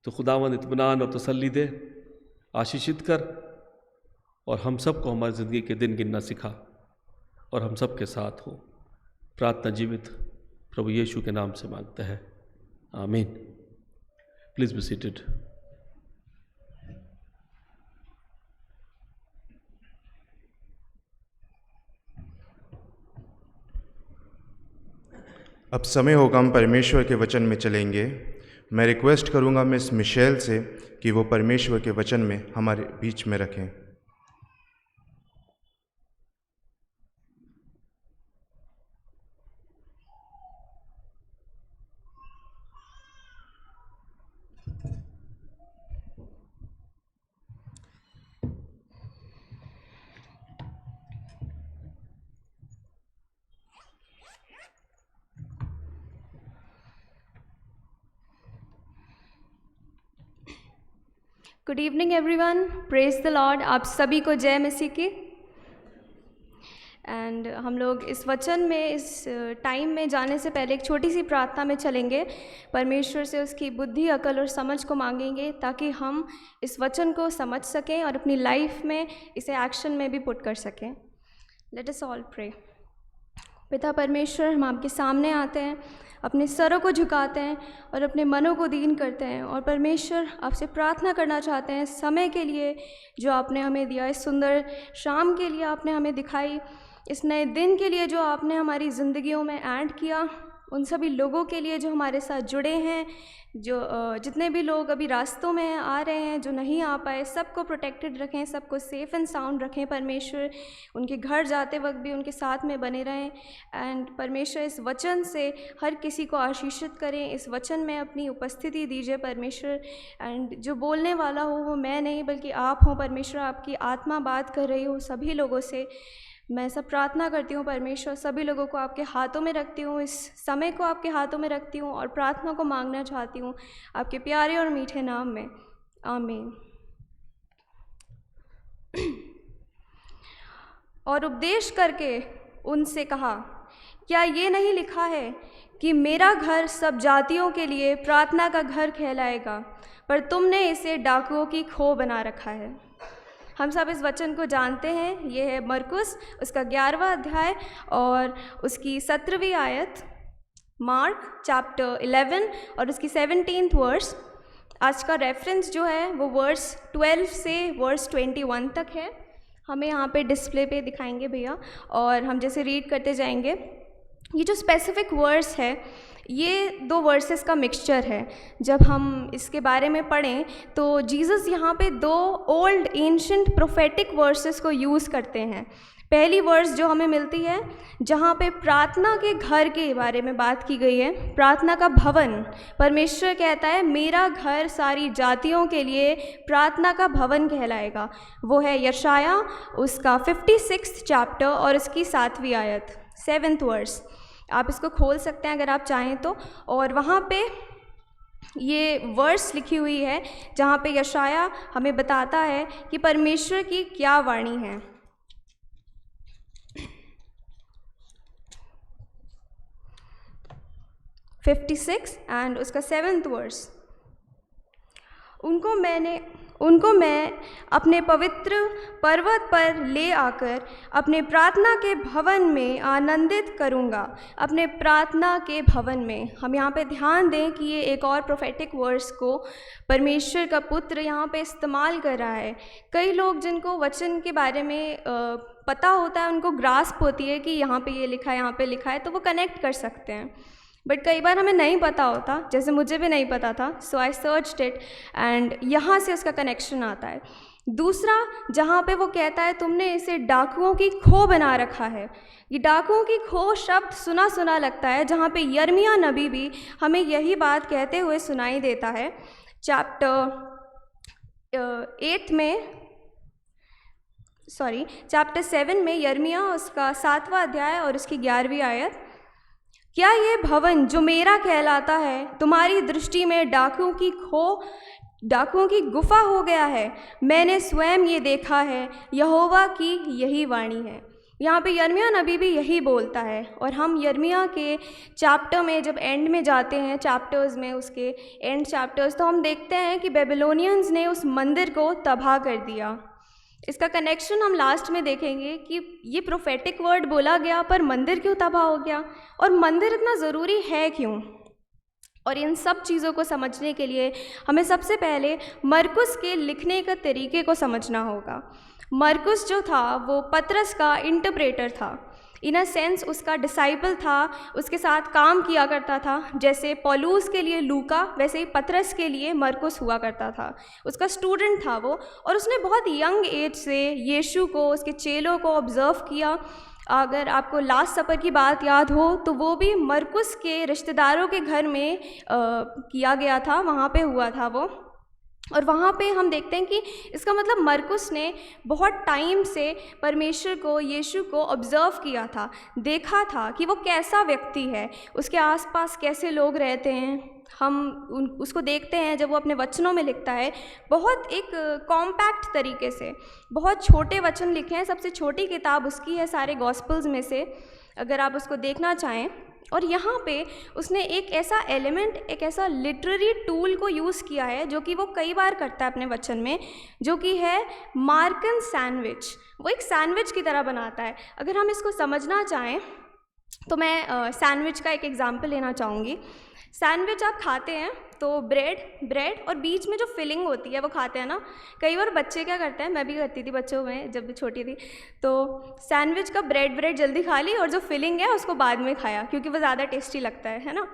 तो खुदावन इत्मीनान और तसल्ली दे, आशीषित कर और हम सबको हमारी ज़िंदगी के दिन गिनना सिखा और हम सब के साथ हो। प्रार्थना जीवित प्रभु यीशु के नाम से मांगते हैं, आमीन। Please be seated. अब समय होगा हम परमेश्वर के वचन में चलेंगे। मैं रिक्वेस्ट करूंगा मिस मिशेल से कि वो परमेश्वर के वचन में हमारे बीच में रखें। Good evening everyone, praise the Lord. आप सभी को जय मसीह की। एंड हम लोग इस वचन में, इस टाइम में जाने से पहले एक छोटी सी प्रार्थना में चलेंगे। परमेश्वर से उसकी बुद्धि, अकल और समझ को मांगेंगे ताकि हम इस वचन को समझ सकें और अपनी लाइफ में इसे एक्शन में भी पुट कर सकें। Let us all pray. पिता परमेश्वर, हम आपके सामने आते हैं, अपने सरों को झुकाते हैं और अपने मनों को दीन करते हैं, और परमेश्वर आपसे प्रार्थना करना चाहते हैं समय के लिए जो आपने हमें दिया, इस सुंदर शाम के लिए आपने हमें दिखाई, इस नए दिन के लिए जो आपने हमारी ज़िंदगियों में ऐड किया, उन सभी लोगों के लिए जो हमारे साथ जुड़े हैं, जो जितने भी लोग अभी रास्तों में आ रहे हैं, जो नहीं आ पाए, सबको प्रोटेक्टेड रखें, सबको सेफ़ एंड साउंड रखें परमेश्वर। उनके घर जाते वक्त भी उनके साथ में बने रहें। एंड परमेश्वर इस वचन से हर किसी को आशीषित करें, इस वचन में अपनी उपस्थिति दीजिए परमेश्वर। एंड जो बोलने वाला हो वो मैं नहीं बल्कि आप हो परमेश्वर, आपकी आत्मा बात कर रही हो सभी लोगों से। मैं सब प्रार्थना करती हूँ परमेश्वर, सभी लोगों को आपके हाथों में रखती हूँ, इस समय को आपके हाथों में रखती हूँ और प्रार्थना को मांगना चाहती हूँ आपके प्यारे और मीठे नाम में, आमीन। और उपदेश करके उनसे कहा, क्या ये नहीं लिखा है कि मेरा घर सब जातियों के लिए प्रार्थना का घर कहलाएगा, पर तुमने इसे डाकुओं की खो बना रखा है। हम सब इस वचन को जानते हैं। ये है मरकुस उसका 11वां अध्याय और उसकी 17वीं आयत, मार्क चैप्टर 11 और उसकी 17th वर्स। आज का रेफरेंस जो है वो वर्स 12 से वर्स 21 तक है। हमें यहाँ पे डिस्प्ले पे दिखाएंगे भैया, और हम जैसे रीड करते जाएंगे। ये जो स्पेसिफिक वर्स है, ये 2 वर्सेस का मिक्सचर है। जब हम इसके बारे में पढ़ें तो जीसस यहाँ पे 2 ओल्ड एंशिएंट प्रोफेटिक वर्सेस को यूज़ करते हैं। पहली वर्स जो हमें मिलती है जहाँ पे प्रार्थना के घर के बारे में बात की गई है, प्रार्थना का भवन। परमेश्वर कहता है मेरा घर सारी जातियों के लिए प्रार्थना का भवन कहलाएगा। वो है यशाया उसका 56th चैप्टर और उसकी 7वीं आयत, 7th वर्स। आप इसको खोल सकते हैं अगर आप चाहें तो, और वहाँ पे ये वर्स लिखी हुई है जहाँ पे यशाया हमें बताता है कि परमेश्वर की क्या वाणी है। फिफ्टी 56 एंड उसका 7th वर्स। उनको मैं अपने पवित्र पर्वत पर ले आकर अपने प्रार्थना के भवन में आनंदित करूँगा। अपने प्रार्थना के भवन में, हम यहाँ पे ध्यान दें कि ये एक और प्रोफेटिक वर्स को परमेश्वर का पुत्र यहाँ पे इस्तेमाल कर रहा है। कई लोग जिनको वचन के बारे में पता होता है, उनको ग्रास्प होती है कि यहाँ पे ये लिखा है, यहाँ पे लिखा है, तो वो कनेक्ट कर सकते हैं। बट कई बार हमें नहीं पता होता, जैसे मुझे भी नहीं पता था, सो आई सर्च्ड इट एंड यहाँ से उसका कनेक्शन आता है। दूसरा, जहाँ पे वो कहता है तुमने इसे डाकुओं की खो बना रखा है। ये डाकुओं की खो शब्द सुना सुना लगता है, जहाँ पे यिर्मयाह नबी भी हमें यही बात कहते हुए सुनाई देता है। चैप्टर 7 में यिर्मयाह उसका 7वां अध्याय और उसकी 11वीं आयत। क्या ये भवन जो मेरा कहलाता है तुम्हारी दृष्टि में डाकुओं की गुफा हो गया है? मैंने स्वयं ये देखा है, यहोवा की यही वाणी है। यहाँ पे यिर्मयाह नबी भी यही बोलता है। और हम यिर्मयाह के चैप्टर में जब एंड में जाते हैं, चैप्टर्स में उसके एंड चैप्टर्स, तो हम देखते हैं कि बेबीलोनियंस ने उस मंदिर को तबाह कर दिया। इसका कनेक्शन हम लास्ट में देखेंगे कि ये प्रोफेटिक वर्ड बोला गया, पर मंदिर क्यों तबाह हो गया और मंदिर इतना ज़रूरी है क्यों? और इन सब चीज़ों को समझने के लिए हमें सबसे पहले मरकुस के लिखने के तरीके को समझना होगा। मरकुस जो था वो पतरस का इंटरप्रेटर था। इन अ सेंस उसका डिसाइपल था, उसके साथ काम किया करता था। जैसे पौलुस के लिए लूका, वैसे ही पतरस के लिए मरकुस हुआ करता था। उसका स्टूडेंट था वो, और उसने बहुत यंग एज से यीशु को, उसके चेलों को ऑब्ज़र्व किया। अगर आपको लास्ट सपर की बात याद हो तो वो भी मरकुस के रिश्तेदारों के घर में किया गया था, वहाँ पे हुआ था वो। और वहाँ पे हम देखते हैं कि इसका मतलब मरकुस ने बहुत टाइम से परमेश्वर को, यीशु को ऑब्ज़र्व किया था, देखा था कि वो कैसा व्यक्ति है, उसके आसपास कैसे लोग रहते हैं, उसको देखते हैं जब वो अपने वचनों में लिखता है, बहुत एक कॉम्पैक्ट तरीके से बहुत छोटे वचन लिखे हैं। सबसे छोटी किताब उसकी है सारे गॉस्पल्स में से, अगर आप उसको देखना चाहें। और यहाँ पे उसने एक ऐसा एलिमेंट, एक ऐसा लिटरेरी टूल को यूज़ किया है जो कि वो कई बार करता है अपने वचन में, जो कि है मार्कन सैंडविच। वो एक सैंडविच की तरह बनाता है। अगर हम इसको समझना चाहें तो मैं सैंडविच का एक एग्जांपल लेना चाहूँगी। सैंडविच आप खाते हैं तो ब्रेड और बीच में जो फिलिंग होती है वो खाते हैं ना। कई बार बच्चे क्या करते हैं, मैं भी करती थी बच्चों में जब भी छोटी थी, तो सैंडविच का ब्रेड जल्दी खा ली और जो फिलिंग है उसको बाद में खाया, क्योंकि वो ज़्यादा टेस्टी लगता है ना।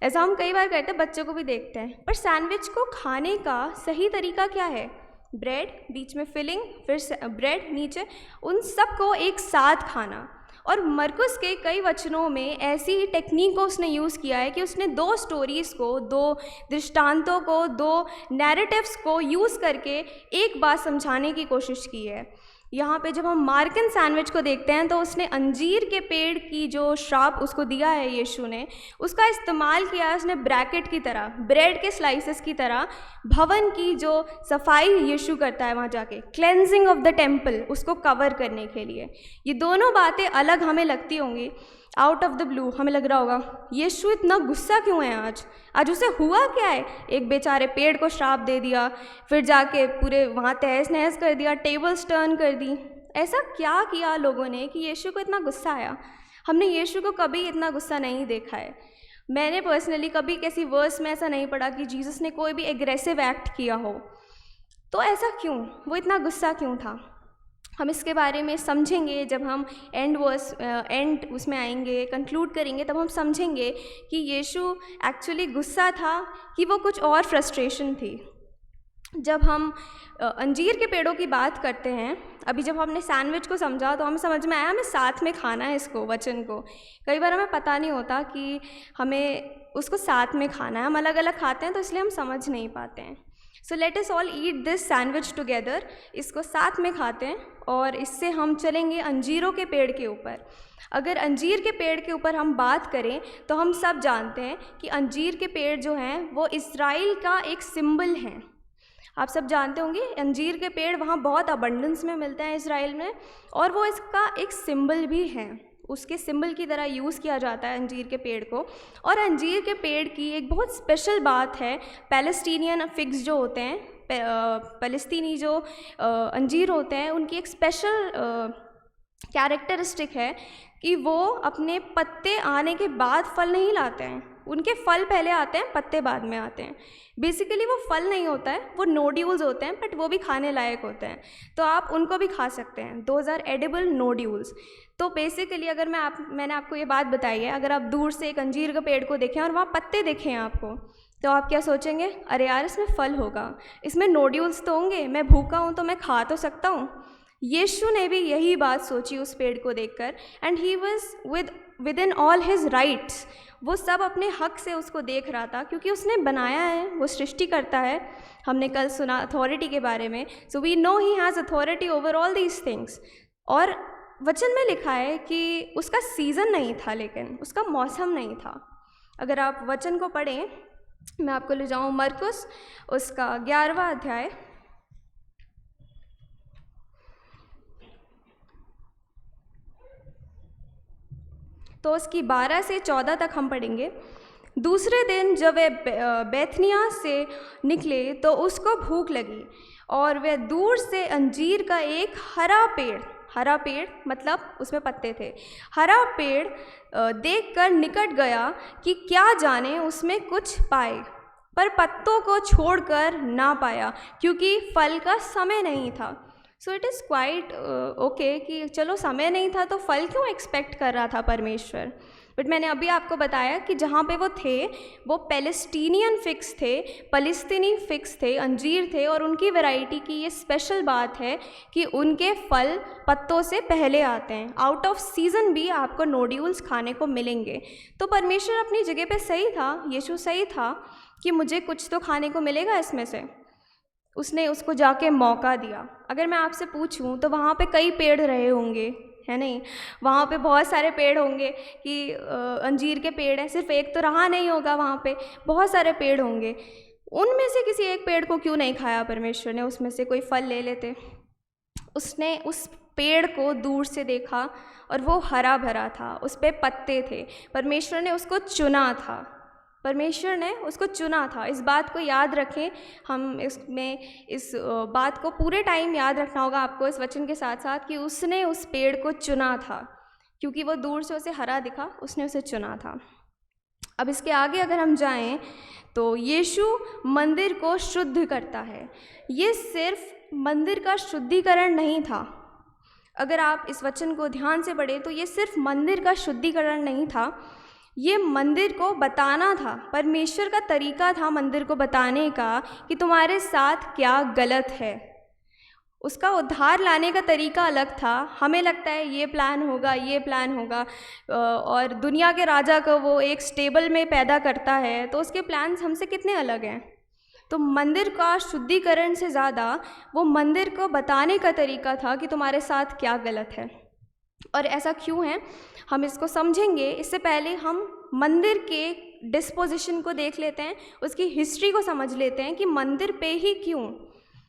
ऐसा हम कई बार करते हैं, बच्चों को भी देखते हैं। पर सैंडविच को खाने का सही तरीका क्या है? ब्रेड, बीच में फिलिंग, फिर ब्रेड नीचे, उन सबको एक साथ खाना। और मरकुस के कई वचनों में ऐसी ही टेक्निक को उसने यूज़ किया है कि उसने 2 स्टोरीज़ को, 2 दृष्टांतों को, 2 नैरेटिव्स को यूज़ करके एक बात समझाने की कोशिश की है। यहाँ पे जब हम मार्कन सैंडविच को देखते हैं तो उसने अंजीर के पेड़ की जो श्राप उसको दिया है यीशु ने, उसका इस्तेमाल किया है उसने ब्रैकेट की तरह, ब्रेड के स्लाइसेस की तरह। भवन की जो सफाई यीशु करता है वहाँ जाके, क्लेंजिंग ऑफ द टेम्पल, उसको कवर करने के लिए। ये दोनों बातें अलग हमें लगती होंगी, आउट ऑफ द ब्लू हमें लग रहा होगा यीशु इतना गुस्सा क्यों है आज उसे हुआ क्या है? एक बेचारे पेड़ को श्राप दे दिया, फिर जाके पूरे वहाँ तहस नहस कर दिया, टेबल्स टर्न कर दी। ऐसा क्या किया लोगों ने कि यीशु को इतना गुस्सा आया? हमने यीशु को कभी इतना गुस्सा नहीं देखा है। मैंने पर्सनली कभी किसी वर्स में ऐसा नहीं पढ़ा कि जीसस ने कोई भी एग्रेसिव एक्ट किया हो। तो ऐसा क्यों? वो इतना गुस्सा क्यों था? हम इसके बारे में समझेंगे जब हम एंड उसमें आएंगे, कंक्लूड करेंगे, तब हम समझेंगे कि यीशु एक्चुअली गुस्सा था कि वो कुछ और फ्रस्ट्रेशन थी। जब हम अंजीर के पेड़ों की बात करते हैं, अभी जब हमने सैंडविच को समझा तो हमें समझ में आया हमें साथ में खाना है इसको, वचन को। कई बार हमें पता नहीं होता कि हमें उसको साथ में खाना है, हम अलग अलग खाते हैं तो इसलिए हम समझ नहीं पाते हैं। So let us all eat this sandwich together, इसको साथ में खाते हैं और इससे हम चलेंगे अंजीरों के पेड़ के ऊपर। अगर अंजीर के पेड़ के ऊपर हम बात करें तो हम सब जानते हैं कि अंजीर के पेड़ जो हैं वो इज़राइल का एक सिंबल हैं। आप सब जानते होंगे अंजीर के पेड़ वहाँ बहुत अबंडेंस में मिलते हैं इज़राइल में, और वो इसका एक सिंबल भी है, उसके सिंबल की तरह यूज़ किया जाता है अंजीर के पेड़ को। और अंजीर के पेड़ की एक बहुत स्पेशल बात है, पैलेस्टीनियन फिग्स जो होते हैं, फ़लस्तीनी जो अंजीर होते हैं, उनकी एक स्पेशल कैरेक्टरिस्टिक है कि वो अपने पत्ते आने के बाद फल नहीं लाते हैं। उनके फल पहले आते हैं, पत्ते बाद में आते हैं। बेसिकली वो फल नहीं होता है, वो नोड्यूल्स होते हैं, बट वो भी खाने लायक होते हैं, तो आप उनको भी खा सकते हैं। Those are edible nodules. तो बेसिकली अगर मैंने आपको ये बात बताई है, अगर आप दूर से एक अंजीर के पेड़ को देखें और वहाँ पत्ते देखें आपको, तो आप क्या सोचेंगे? अरे यार इसमें फल होगा, इसमें नोड्यूल्स तो होंगे, मैं भूखा हूँ तो मैं खा तो सकता हूँ। यीशु ने भी यही बात सोची उस पेड़ को देखकर, and he was with in all his rights. वो सब अपने हक से उसको देख रहा था, क्योंकि उसने बनाया है, वो सृष्टि करता है। हमने कल सुना अथॉरिटी के बारे में, so we know he has authority over all these things. और वचन में लिखा है कि उसका सीज़न नहीं था, लेकिन उसका मौसम नहीं था। अगर आप वचन को पढ़ें, मैं आपको ले जाऊँ मरकुस उसका 11वां अध्याय, तो उसकी 12 से 14 तक हम पढ़ेंगे। दूसरे दिन जब वे बैथनिया से निकले तो उसको भूख लगी, और वह दूर से अंजीर का एक हरा पेड़ मतलब उसमें पत्ते थे, हरा पेड़ देखकर निकट गया कि क्या जाने उसमें कुछ पाए, पर पत्तों को छोड़कर ना पाया, क्योंकि फल का समय नहीं था। So it is quite okay कि चलो समय नहीं था तो फल क्यों एक्सपेक्ट कर रहा था परमेश्वर। बट मैंने अभी आपको बताया कि जहाँ पे वो थे वो पैलेस्टीनियन फिक्स थे, फ़लस्तीनी फिक्स थे, अंजीर थे, और उनकी वैरायटी की ये स्पेशल बात है कि उनके फल पत्तों से पहले आते हैं। आउट ऑफ सीज़न भी आपको नोड्यूल्स खाने को मिलेंगे। तो परमेश्वर अपनी जगह पे सही था, यीशु सही था कि मुझे कुछ तो खाने को मिलेगा इसमें से। उसने उसको जाके मौका दिया। अगर मैं आपसे पूछूं तो वहाँ पे कई पेड़ रहे होंगे, है नहीं? वहाँ पे बहुत सारे पेड़ होंगे कि अंजीर के पेड़ हैं, सिर्फ एक तो रहा नहीं होगा, वहाँ पे बहुत सारे पेड़ होंगे। उनमें से किसी एक पेड़ को क्यों नहीं खाया परमेश्वर ने? उसमें से कोई फल ले लेते। उसने उस पेड़ को दूर से देखा और वो हरा भरा था, उस पे पत्ते थे। परमेश्वर ने उसको चुना था, परमेश्वर ने उसको चुना था। इस बात को याद रखें, हम इसमें इस बात को पूरे टाइम याद रखना होगा आपको इस वचन के साथ साथ कि उसने उस पेड़ को चुना था, क्योंकि वो दूर से उसे हरा दिखा, उसने उसे चुना था। अब इसके आगे अगर हम जाएं तो यीशु मंदिर को शुद्ध करता है। ये सिर्फ मंदिर का शुद्धिकरण नहीं था। अगर आप इस वचन को ध्यान से पढ़ें तो ये सिर्फ मंदिर का शुद्धिकरण नहीं था, ये मंदिर को बताना था। परमेश्वर का तरीका था मंदिर को बताने का कि तुम्हारे साथ क्या गलत है। उसका उद्धार लाने का तरीका अलग था। हमें लगता है ये प्लान होगा, ये प्लान होगा, और दुनिया के राजा को वो एक स्टेबल में पैदा करता है, तो उसके प्लान्स हमसे कितने अलग हैं। तो मंदिर का शुद्धिकरण से ज़्यादा वो मंदिर को बताने का तरीका था कि तुम्हारे साथ क्या गलत है। और ऐसा क्यों है हम इसको समझेंगे। इससे पहले हम मंदिर के डिस्पोजिशन को देख लेते हैं, उसकी हिस्ट्री को समझ लेते हैं कि मंदिर पे ही क्यों,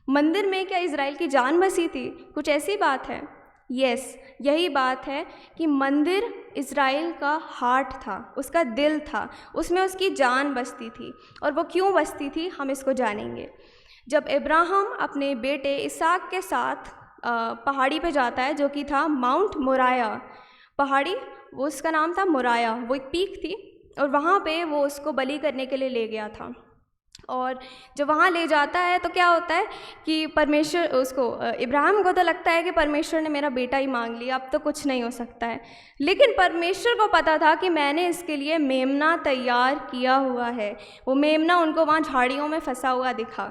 मंदिर में क्या इज़राइल की जान बसी थी? कुछ ऐसी बात है। यस, यही बात है कि मंदिर इज़राइल का हार्ट था, उसका दिल था, उसमें उसकी जान बसती थी। और वो क्यों बसती थी हम इसको जानेंगे। जब इब्राहिम अपने बेटे इसहाक के साथ पहाड़ी पे जाता है, जो कि था माउंट मोराया पहाड़ी, वो उसका नाम था मोराया, वो एक पीक थी, और वहाँ पे वो उसको बलि करने के लिए ले गया था। और जब वहाँ ले जाता है तो क्या होता है कि परमेश्वर उसको, इब्राहिम को तो लगता है कि परमेश्वर ने मेरा बेटा ही मांग लिया, अब तो कुछ नहीं हो सकता है। लेकिन परमेश्वर को पता था कि मैंने इसके लिए मेमना तैयार किया हुआ है। वो मेमना उनको वहाँ झाड़ियों में फंसा हुआ दिखा।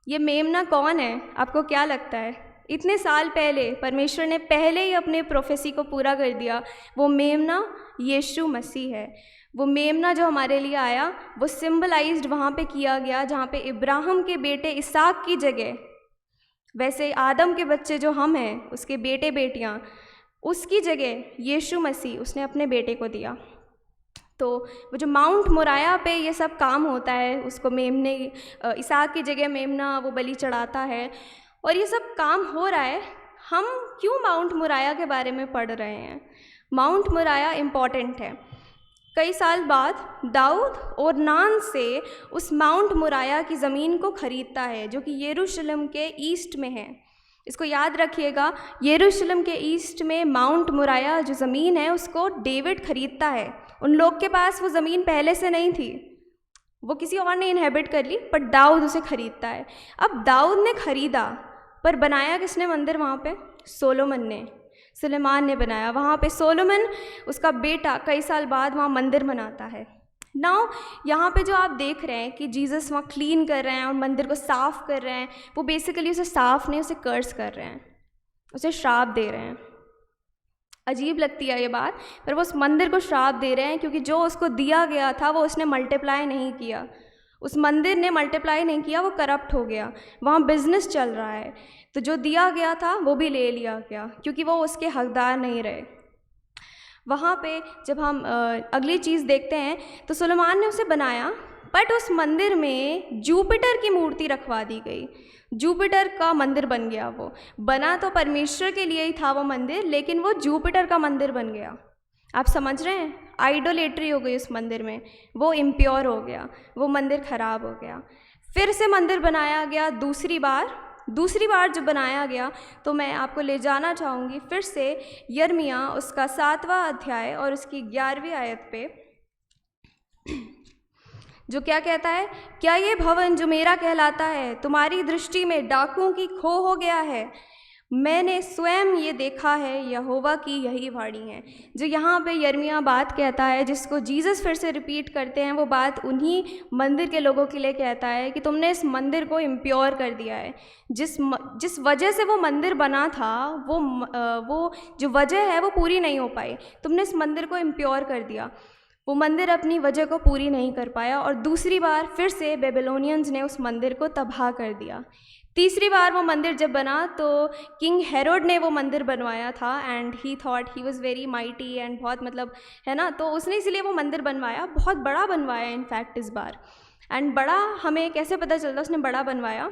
ये मेमना कौन है? आपको क्या लगता है? इतने साल पहले परमेश्वर ने पहले ही अपने प्रोफेसी को पूरा कर दिया। वो मेमना यीशु मसीह है। वो मेमना जो हमारे लिए आया, वो सिंबलाइज्ड वहाँ पे किया गया जहाँ पे इब्राहिम के बेटे इसहाक की जगह, वैसे आदम के बच्चे जो हम हैं, उसके बेटे बेटियाँ, उसकी जगह यीशु मसीह उसने अपने बेटे को दिया। तो वो जो माउंट मोराया पे ये सब काम होता है, उसको मेमने, इसहाक की जगह मेमना वो बलि चढ़ाता है, और ये सब काम हो रहा है। हम क्यों माउंट मोराया के बारे में पढ़ रहे हैं? माउंट मोराया इम्पॉर्टेंट है। कई साल बाद दाऊद और नान से उस माउंट मोराया की ज़मीन को ख़रीदता है, जो कि यरूशलेम के ईस्ट में है। इसको याद रखिएगा, यरूशलेम के ईस्ट में माउंट मोराया जो ज़मीन है उसको डेविड ख़रीदता है। उन लोग के पास वो ज़मीन पहले से नहीं थी, वो किसी और ने इनहेबिट कर ली, पर दाऊद उसे ख़रीदता है। अब दाऊद ने ख़रीदा, पर बनाया किसने मंदिर वहाँ पे? सोलोमन ने, सुलेमान ने बनाया। वहाँ पे सोलोमन, उसका बेटा, कई साल बाद वहाँ मंदिर बनाता है। नाउ यहाँ पे जो आप देख रहे हैं कि जीसस वहाँ क्लीन कर रहे हैं और मंदिर को साफ़ कर रहे हैं, वो बेसिकली उसे साफ़ नहीं, उसे कर्स कर रहे हैं, उसे श्राप दे रहे हैं। अजीब लगती है ये बात, पर वो उस मंदिर को श्राप दे रहे हैं क्योंकि जो उसको दिया गया था वो उसने मल्टीप्लाई नहीं किया। उस मंदिर ने मल्टीप्लाई नहीं किया, वो करप्ट हो गया। वहाँ बिजनेस चल रहा है, तो जो दिया गया था वो भी ले लिया गया क्योंकि वो उसके हकदार नहीं रहे। वहाँ पे जब हम अगली चीज़ देखते हैं तो सुलेमान ने उसे बनाया, बट उस मंदिर में जुपिटर की मूर्ति रखवा दी गई। जुपिटर का मंदिर बन गया। वो बना तो परमेश्वर के लिए ही था वो मंदिर, लेकिन वो जुपिटर का मंदिर बन गया। आप समझ रहे हैं? आइडोलेट्री हो गई उस मंदिर में, वो इम्प्योर हो गया, वो मंदिर खराब हो गया। फिर से मंदिर बनाया गया दूसरी बार जब बनाया गया तो मैं आपको ले जाना चाहूँगी फिर से यिर्मयाह उसका 7वां अध्याय और उसकी 11वीं आयत पे, जो क्या कहता है, क्या ये भवन जो मेरा कहलाता है तुम्हारी दृष्टि में डाकुओं की खो हो गया है? मैंने स्वयं ये देखा है, यहोवा की यही वाणी है। जो यहाँ पे यिर्मयाह बात कहता है, जिसको जीसस फिर से रिपीट करते हैं, वो बात उन्हीं मंदिर के लोगों के लिए कहता है कि तुमने इस मंदिर को इम्प्योर कर दिया है। जिस वजह से वो मंदिर बना था, वो जो वजह है वो पूरी नहीं हो पाई। तुमने इस मंदिर को इम्प्योर कर दिया। वो मंदिर अपनी वजह को पूरी नहीं कर पाया और दूसरी बार फिर से बेबीलोनियंस ने उस मंदिर को तबाह कर दिया। तीसरी बार वो मंदिर जब बना तो किंग हेरोड ने वो मंदिर बनवाया था and he thought he was very mighty and बहुत मतलब है ना, तो उसने इसलिए वो मंदिर बनवाया, बहुत बड़ा बनवाया इनफैक्ट इस बार। एंड बड़ा हमें कैसे पता चलता उसने बड़ा बनवाया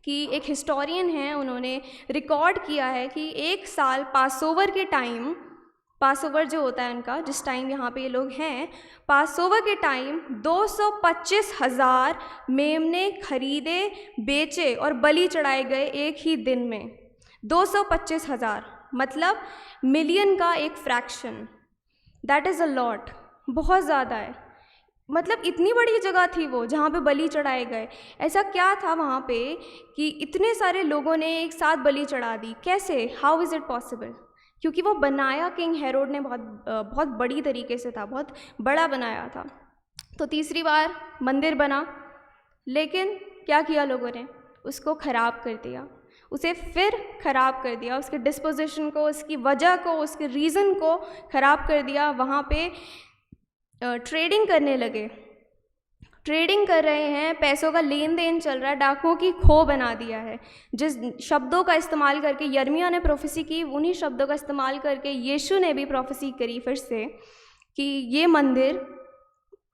कि एक हिस्टोरियन है, उन्होंने रिकॉर्ड किया है कि एक साल पासओवर के टाइम, पासओवर जो होता है उनका, जिस टाइम यहाँ पे ये लोग हैं, पासओवर के टाइम 225,000 मेमने खरीदे, बेचे और बलि चढ़ाए गए एक ही दिन में। 225,000 मतलब मिलियन का एक fraction, that is a lot, बहुत ज़्यादा है। मतलब इतनी बड़ी जगह थी वो जहाँ पे बलि चढ़ाए गए। ऐसा क्या था वहाँ पे कि इतने सारे लोगों ने एक साथ बलि चढ़ा दी? कैसे? How is it possible? क्योंकि वो बनाया किंग हेरोड ने बहुत बड़ी तरीके से था, बहुत बड़ा बनाया था। तो तीसरी बार मंदिर बना, लेकिन क्या किया लोगों ने? उसको ख़राब कर दिया, उसे फिर ख़राब कर दिया, उसके डिस्पोजिशन को, उसकी वजह को, उसके रीज़न को ख़राब कर दिया। वहाँ पे ट्रेडिंग करने लगे, ट्रेडिंग कर रहे हैं, पैसों का लेन देन चल रहा है, डाकुओं की खो बना दिया है। जिस शब्दों का इस्तेमाल करके यिर्मयाह ने प्रोफेसी की, उन्हीं शब्दों का इस्तेमाल करके यीशु ने भी प्रोफेसी करी फिर से कि ये मंदिर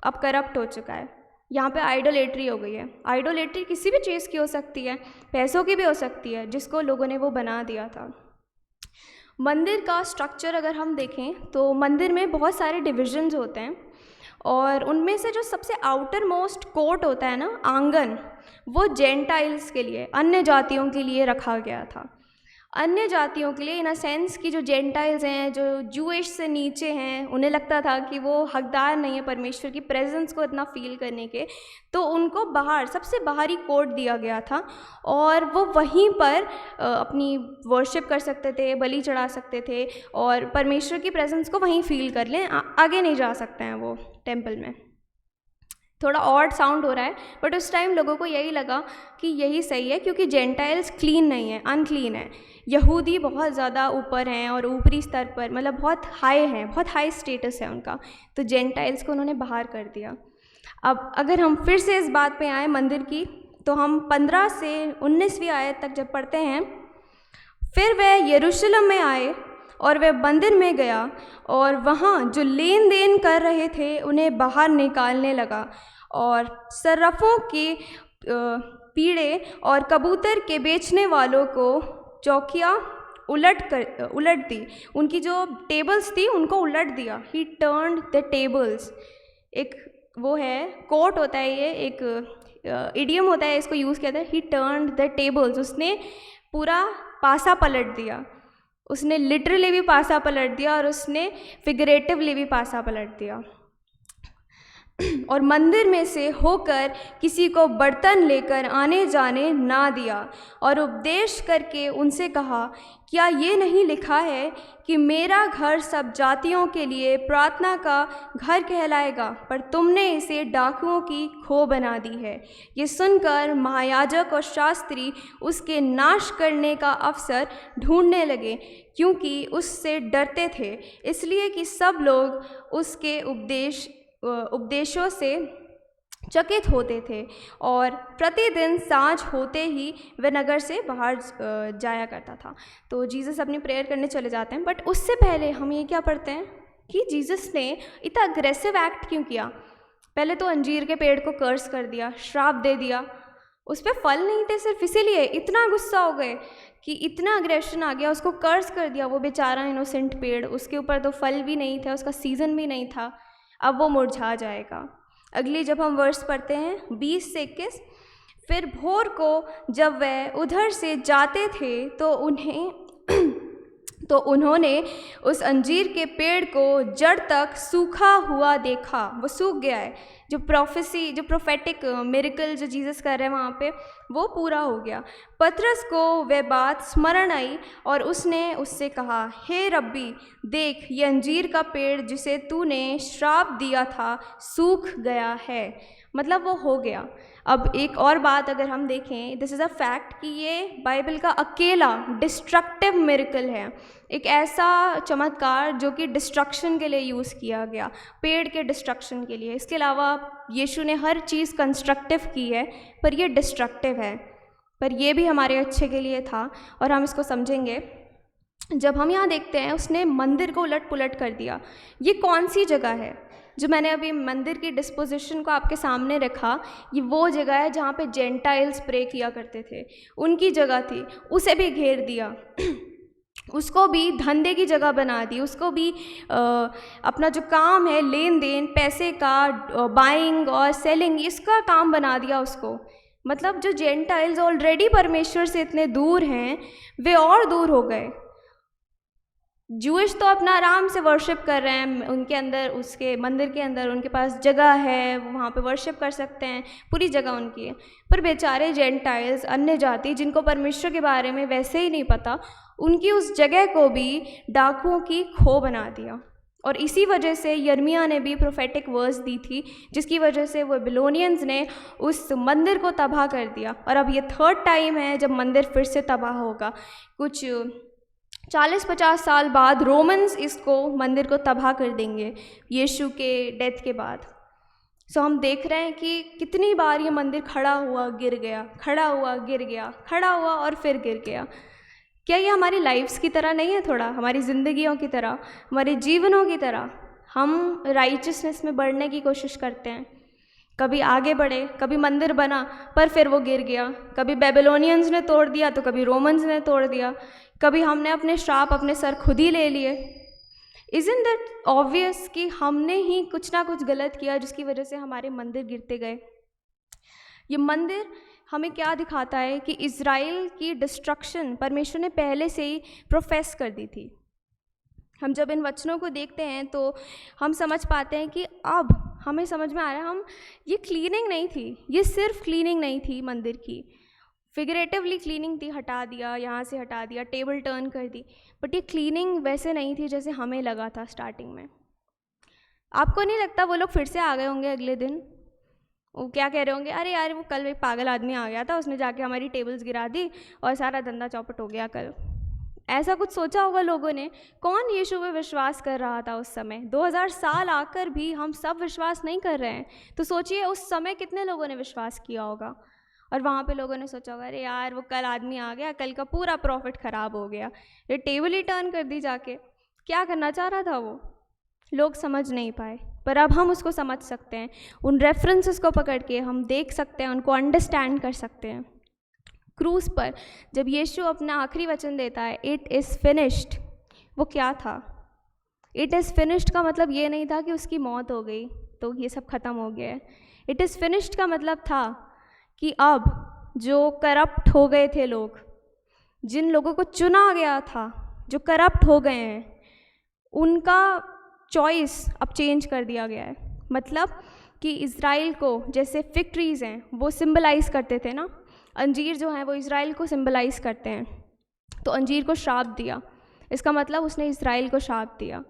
अब करप्ट हो चुका है, यहाँ पे आइडोलेट्री हो गई है। आइडोलेट्री किसी भी चीज़ की हो सकती है, पैसों की भी हो सकती है, जिसको लोगों ने वो बना दिया था। मंदिर का स्ट्रक्चर अगर हम देखें तो मंदिर में बहुत सारे डिविजन्स होते हैं और उनमें से जो सबसे आउटर मोस्ट कोर्ट होता है ना, आंगन, वो जेंटाइल्स के लिए, अन्य जातियों के लिए रखा गया था। अन्य जातियों के लिए इन अ सेंस कि जो जेंटाइल्स हैं, जो जूइश से नीचे हैं, उन्हें लगता था कि वो हकदार नहीं है परमेश्वर की प्रेजेंस को इतना फील करने के, तो उनको बाहर, सबसे बाहरी कोर्ट दिया गया था और वो वहीं पर अपनी वर्शिप कर सकते थे, बलि चढ़ा सकते थे और परमेश्वर की प्रेजेंस को वहीं फील कर लें, आगे नहीं जा सकते हैं वो टेम्पल में। थोड़ा ऑड साउंड हो रहा है, बट उस टाइम लोगों को यही लगा कि यही सही है, क्योंकि जेंटाइल्स क्लीन नहीं है, अनक्लीन है। यहूदी बहुत ज़्यादा ऊपर हैं और ऊपरी स्तर पर, मतलब बहुत हाई हैं, बहुत हाई स्टेटस है उनका, तो जेंटाइल्स को उन्होंने बाहर कर दिया। अब अगर हम फिर से इस बात पे आए मंदिर की, तो हम 15 से 19वीं आयत तक जब पढ़ते हैं, फिर वह यरूशलेम में आए और वह मंदिर में गया और वहाँ जो लेन देन कर रहे थे उन्हें बाहर निकालने लगा और सर्राफों के पीड़े और कबूतर के बेचने वालों को चौकियाँ उलट दी, उनकी जो टेबल्स थी उनको उलट दिया। ही टर्न्ड द टेबल्स, एक वो है, कोट होता है ये, एक इडियम होता है, इसको यूज़ किया था, ही टर्न्ड द टेबल्स, उसने पूरा पासा पलट दिया, उसने लिटरली भी पासा पलट दिया और उसने फिगरेटिवली भी पासा पलट दिया। और मंदिर में से होकर किसी को बर्तन लेकर आने जाने ना दिया और उपदेश करके उनसे कहा, क्या ये नहीं लिखा है कि मेरा घर सब जातियों के लिए प्रार्थना का घर कहलाएगा, पर तुमने इसे डाकुओं की खो बना दी है। ये सुनकर महायाजक और शास्त्री उसके नाश करने का अवसर ढूंढने लगे, क्योंकि उससे डरते थे, इसलिए कि सब लोग उसके उपदेशों से चकित होते थे और प्रतिदिन सांझ होते ही वह नगर से बाहर जाया करता था। तो जीसस अपनी प्रेयर करने चले जाते हैं, बट उससे पहले हम ये क्या पढ़ते हैं कि जीसस ने इतना अग्रेसिव एक्ट क्यों किया। पहले तो अंजीर के पेड़ को कर्स कर दिया, श्राप दे दिया, उस पर फल नहीं थे, सिर्फ इसीलिए इतना गुस्सा हो गए कि इतना अग्रेशन आ गया, उसको कर्स कर दिया। वो बेचारा इनोसेंट पेड़, उसके ऊपर तो फल भी नहीं था, उसका सीज़न भी नहीं था, अब वो मुरझा जाएगा। अगली जब हम वर्स पढ़ते हैं 20 से 21, फिर भोर को जब वह उधर से जाते थे तो उन्होंने उस अंजीर के पेड़ को जड़ तक सूखा हुआ देखा, वो सूख गया है। जो प्रोफेसी, जो प्रोफेटिक मिरेकल जो जीसस कर रहे हैं वहाँ पे, वो पूरा हो गया। पतरस को वह बात स्मरण आई और उसने उससे कहा, हे रब्बी, देख ये अंजीर का पेड़ जिसे तूने श्राप दिया था सूख गया है। मतलब वो हो गया। अब एक और बात अगर हम देखें, दिस इज़ अ फैक्ट कि ये बाइबल का अकेला डिस्ट्रक्टिव मिरेकल है, एक ऐसा चमत्कार जो कि डिस्ट्रक्शन के लिए यूज़ किया गया, पेड़ के डिस्ट्रक्शन के लिए। इसके अलावा यीशु ने हर चीज़ कंस्ट्रक्टिव की है, पर ये डिस्ट्रक्टिव है, पर ये भी हमारे अच्छे के लिए था और हम इसको समझेंगे। जब हम यहाँ देखते हैं उसने मंदिर को उलट पुलट कर दिया। ये कौन सी जगह है? जो मैंने अभी मंदिर की डिस्पोजिशन को आपके सामने रखा, ये वो जगह है जहाँ पे जेंटाइल्स प्रे किया करते थे, उनकी जगह थी। उसे भी घेर दिया, उसको भी धंधे की जगह बना दी, उसको भी अपना जो काम है लेन देन पैसे का, बाइंग और सेलिंग, इसका काम बना दिया उसको। मतलब जो जेंटाइल्स ऑलरेडी परमेश्वर से इतने दूर हैं, वे और दूर हो गए। जूइश तो अपना आराम से वर्शिप कर रहे हैं, उनके अंदर, उसके मंदिर के अंदर उनके पास जगह है, वो वहाँ पे वर्शिप कर सकते हैं, पूरी जगह उनकी है। पर बेचारे जेंटाइल्स, अन्य जाति, जिनको परमेश्वर के बारे में वैसे ही नहीं पता, उनकी उस जगह को भी डाकुओं की खो बना दिया। और इसी वजह से यिर्मयाह ने भी प्रोफेटिक वर्स दी थी, जिसकी वजह से वो बेबीलोनियंस ने उस मंदिर को तबाह कर दिया। और अब ये थर्ड टाइम है जब मंदिर फिर से तबाह होगा। कुछ 40-50 साल बाद रोमन्स इसको मंदिर को तबाह कर देंगे यीशु के डेथ के बाद। सो हम देख रहे हैं कि कितनी बार ये मंदिर खड़ा हुआ गिर गया, खड़ा हुआ गिर गया, खड़ा हुआ और फिर गिर गया। क्या ये हमारी लाइफ्स की तरह नहीं है? थोड़ा हमारी ज़िंदगियों की तरह, हमारे जीवनों की तरह हम राइचियसनेस में बढ़ने की कोशिश करते हैं, कभी आगे बढ़े, कभी मंदिर बना पर फिर वो गिर गया, कभी बेबीलोनियंस ने तोड़ दिया तो कभी रोमन्स ने तोड़ दिया, कभी हमने अपने श्राप अपने सर खुद ही ले लिए। इज़न्ट दैट ऑब्वियस कि हमने ही कुछ ना कुछ गलत किया जिसकी वजह से हमारे मंदिर गिरते गए। ये मंदिर हमें क्या दिखाता है कि इज़राइल की डिस्ट्रक्शन परमेश्वर ने पहले से ही प्रोफेस कर दी थी। हम जब इन वचनों को देखते हैं तो हम समझ पाते हैं कि अब हमें समझ में आ रहा है, हम ये क्लीनिंग नहीं थी, ये सिर्फ क्लीनिंग नहीं थी मंदिर की, फिगरेटिवली क्लीनिंग थी, हटा दिया, यहाँ से हटा दिया, टेबल टर्न कर दी, बट ये क्लीनिंग वैसे नहीं थी जैसे हमें लगा था स्टार्टिंग में। आपको नहीं लगता वो लोग फिर से आ गए होंगे अगले दिन? वो क्या कह रहे होंगे, अरे यार वो कल एक पागल आदमी आ गया था, उसने जाके हमारी टेबल्स गिरा दी और सारा धंधा चौपट हो गया कल। ऐसा कुछ सोचा होगा लोगों ने। कौन यीशु पे विश्वास कर रहा था उस समय? 2000 साल आकर भी हम सब विश्वास नहीं कर रहे हैं, तो सोचिए उस समय कितने लोगों ने विश्वास किया होगा। और वहाँ पे लोगों ने सोचा होगा, अरे यार वो कल आदमी आ गया, कल का पूरा प्रॉफिट ख़राब हो गया, ये टेबल ही टर्न कर दी जाके। क्या करना चाह रहा था वो? लोग समझ नहीं पाए, पर अब हम उसको समझ सकते हैं। उन रेफरेंसेस को पकड़ के हम देख सकते हैं, उनको अंडरस्टैंड कर सकते हैं। क्रूस पर जब यीशु अपना आखिरी वचन देता है, इट इज़ फिनिश्ड, वो क्या था? इट इज़ फिनिश्ड का मतलब ये नहीं था कि उसकी मौत हो गई तो ये सब ख़त्म हो गया है। इट इज़ फिनिश्ड का मतलब था कि अब जो करप्ट हो गए थे लोग, जिन लोगों को चुना गया था, जो करप्ट हो गए हैं, उनका चॉइस अब चेंज कर दिया गया है। मतलब कि इज़राइल को, जैसे फिग ट्रीज़ हैं वो सिंबलाइज़ करते थे ना, अंजीर जो हैं वो इज़राइल को सिंबलाइज़ करते हैं, तो अंजीर को श्राप दिया, इसका मतलब उसने इज़राइल को श्राप दिया।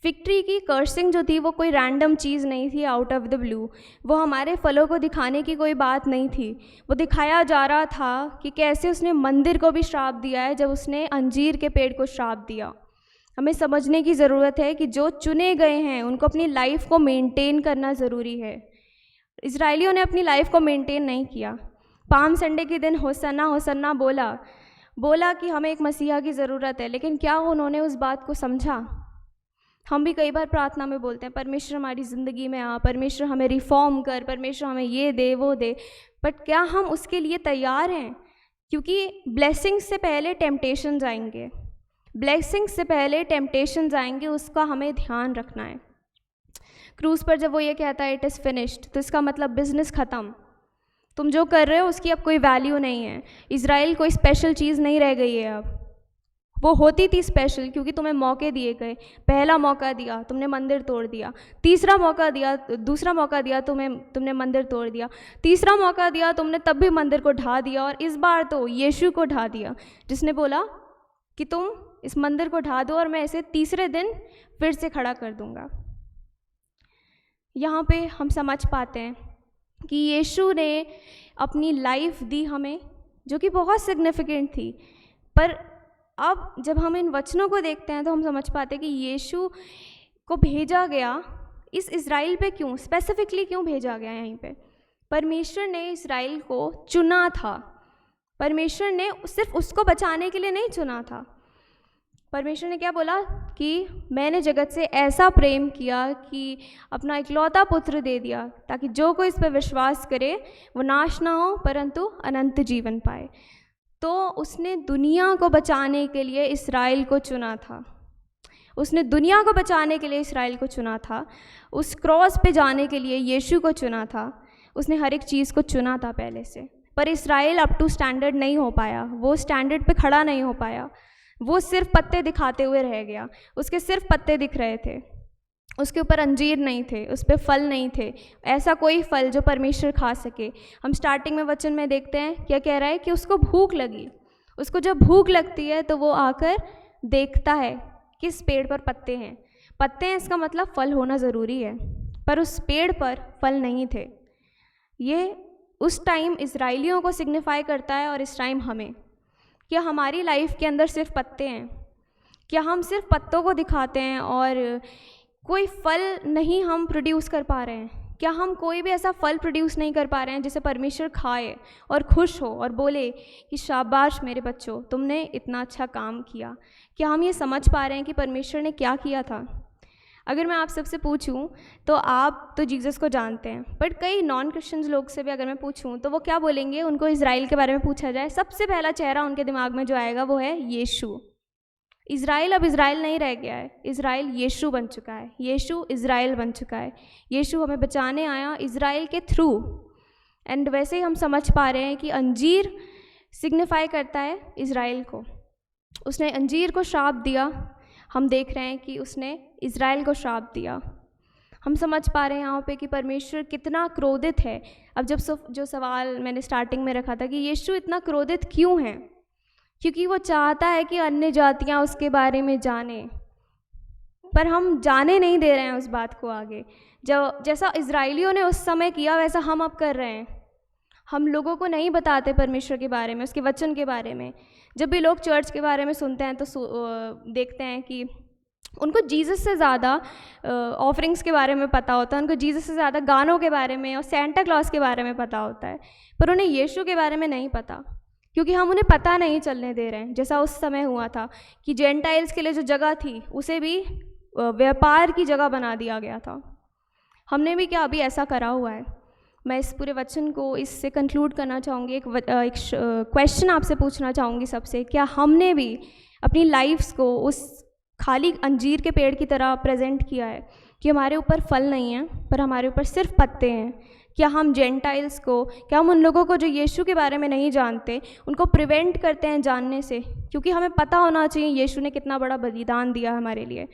फिग ट्री की कर्सिंग जो थी वो कोई रैंडम चीज़ नहीं थी आउट ऑफ द ब्लू, वो हमारे फलों को दिखाने की कोई बात नहीं थी। वो दिखाया जा रहा था कि कैसे उसने मंदिर को भी श्राप दिया है जब उसने अंजीर के पेड़ को श्राप दिया। हमें समझने की ज़रूरत है कि जो चुने गए हैं उनको अपनी लाइफ को मेंटेन करना ज़रूरी है। इज़राइलियों ने अपनी लाइफ को मेंटेन नहीं किया। पाम संडे के दिन होसन्ना होसन्ना बोला कि हमें एक मसीहा की ज़रूरत है, लेकिन क्या उन्होंने उस बात को समझा? हम भी कई बार प्रार्थना में बोलते हैं, परमेश्वर हमारी ज़िंदगी में आ, परमेश्वर हमें रिफॉर्म कर, परमेश्वर हमें ये दे वो दे, बट क्या हम उसके लिए तैयार हैं? क्योंकि ब्लेसिंग्स से पहले टेम्पटेशंस आएंगे, ब्लेसिंग्स से पहले टेम्पटेशंस आएंगे, उसका हमें ध्यान रखना है। क्रूस पर जब वो ये कहता है इट इज़ फिनिश्ड, तो इसका मतलब बिज़नेस ख़त्म, तुम जो कर रहे हो उसकी अब कोई वैल्यू नहीं है। इज़राइल कोई स्पेशल चीज़ नहीं रह गई है अब, वो होती थी स्पेशल क्योंकि तुम्हें मौके दिए गए। पहला मौका दिया, तुमने मंदिर तोड़ दिया। दूसरा मौका दिया, तुमने मंदिर तोड़ दिया। तीसरा मौका दिया, तुमने तब भी मंदिर को ढा दिया, और इस बार तो यीशु को ढा दिया, जिसने बोला कि तुम इस मंदिर को ढा दो और मैं इसे तीसरे दिन फिर से खड़ा कर दूंगा। यहाँ पे हम समझ पाते हैं कि यीशु ने अपनी लाइफ दी हमें, जो कि बहुत सिग्निफिकेंट थी। पर अब जब हम इन वचनों को देखते हैं तो हम समझ पाते हैं कि यीशु को भेजा गया इस इज़राइल पे क्यों, स्पेसिफिकली क्यों भेजा गया यहीं पे। परमेश्वर ने इज़राइल को चुना था। परमेश्वर ने सिर्फ उसको बचाने के लिए नहीं चुना था। परमेश्वर ने क्या बोला कि मैंने जगत से ऐसा प्रेम किया कि अपना इकलौता पुत्र दे दिया, ताकि जो कोई इस पर विश्वास करे वो नाश ना हो परंतु अनंत जीवन पाए। तो उसने दुनिया को बचाने के लिए इस्राएल को चुना था। उसने दुनिया को बचाने के लिए इस्राएल को चुना था। उस क्रॉस पे जाने के लिए यीशु को चुना था। उसने हर एक चीज़ को चुना था पहले से। पर इस्राएल अप टू स्टैंडर्ड नहीं हो पाया, वो स्टैंडर्ड पे खड़ा नहीं हो पाया। वो सिर्फ पत्ते दिखाते हुए रह गया। उसके सिर्फ पत्ते दिख रहे थे, उसके ऊपर अंजीर नहीं थे, उस पर फल नहीं थे, ऐसा कोई फल जो परमेश्वर खा सके। हम स्टार्टिंग में वचन में देखते हैं क्या कह रहा है कि उसको भूख लगी। उसको जब भूख लगती है तो वो आकर देखता है किस पेड़ पर पत्ते हैं। पत्ते हैं इसका मतलब फल होना ज़रूरी है, पर उस पेड़ पर फल नहीं थे। ये उस टाइम इज़राइलियों को सिग्निफाई करता है और इस टाइम हमें। क्या हमारी लाइफ के अंदर सिर्फ पत्ते हैं? क्या हम सिर्फ पत्तों को दिखाते हैं और कोई फल नहीं हम प्रोड्यूस कर पा रहे हैं? क्या हम कोई भी ऐसा फल प्रोड्यूस नहीं कर पा रहे हैं जिसे परमेश्वर खाए और खुश हो और बोले कि शाबाश मेरे बच्चों, तुमने इतना अच्छा काम किया? क्या हम ये समझ पा रहे हैं कि परमेश्वर ने क्या किया था? अगर मैं आप सबसे पूछूं तो आप तो जीसस को जानते हैं, बट कई नॉन क्रिश्चियंस लोग से भी अगर मैं पूछूं तो वो क्या बोलेंगे? उनको इज़राइल के बारे में पूछा जाए, सबसे पहला चेहरा उनके दिमाग में जो आएगा वो है यीशु। इज़राइल अब इज़राइल नहीं रह गया है, इज़राइल यीशु बन चुका है। यीशु इज़राइल बन चुका है। यीशु हमें बचाने आया इज़राइल के थ्रू। एंड वैसे ही हम समझ पा रहे हैं कि अंजीर सिग्निफाई करता है इज़राइल को। उसने अंजीर को श्राप दिया। हम देख रहे हैं कि उसने इज़राइल को श्राप दिया। हम समझ पा रहे हैं यहाँ पे कि परमेश्वर कितना क्रोधित है। अब जब जो सवाल मैंने स्टार्टिंग में रखा था कि यीशु इतना क्रोधित क्यों है, क्योंकि वो चाहता है कि अन्य जातियाँ उसके बारे में जानें, पर हम जाने नहीं दे रहे हैं उस बात को आगे। जैसा इज़राइलियों ने उस समय किया वैसा हम अब कर रहे हैं। हम लोगों को नहीं बताते परमेश्वर के बारे में, उसके वचन के बारे में। जब भी लोग चर्च के बारे में सुनते हैं तो देखते हैं कि उनको जीसस से ज़्यादा ऑफरिंग्स के बारे में पता होता है, उनको जीसस से ज़्यादा गानों के बारे में और सेंटा क्लॉज के बारे में पता होता है, पर उन्हें यीशु के बारे में नहीं पता, क्योंकि हम उन्हें पता नहीं चलने दे रहे हैं। जैसा उस समय हुआ था कि जेंटाइल्स के लिए जो जगह थी उसे भी व्यापार की जगह बना दिया गया था। हमने भी क्या अभी ऐसा करा हुआ है? मैं इस पूरे वचन को इससे कंक्लूड करना चाहूँगी। एक क्वेश्चन आपसे पूछना चाहूँगी सबसे, क्या हमने भी अपनी लाइफ्स को उस खाली अंजीर के पेड़ की तरह प्रेजेंट किया है कि हमारे ऊपर फल नहीं है पर हमारे ऊपर सिर्फ पत्ते हैं? क्या हम जेंटाइल्स को, क्या हम उन लोगों को जो यीशु के बारे में नहीं जानते उनको प्रिवेंट करते हैं जानने से? क्योंकि हमें पता होना चाहिए यीशु ने कितना बड़ा बलिदान दिया हमारे लिए।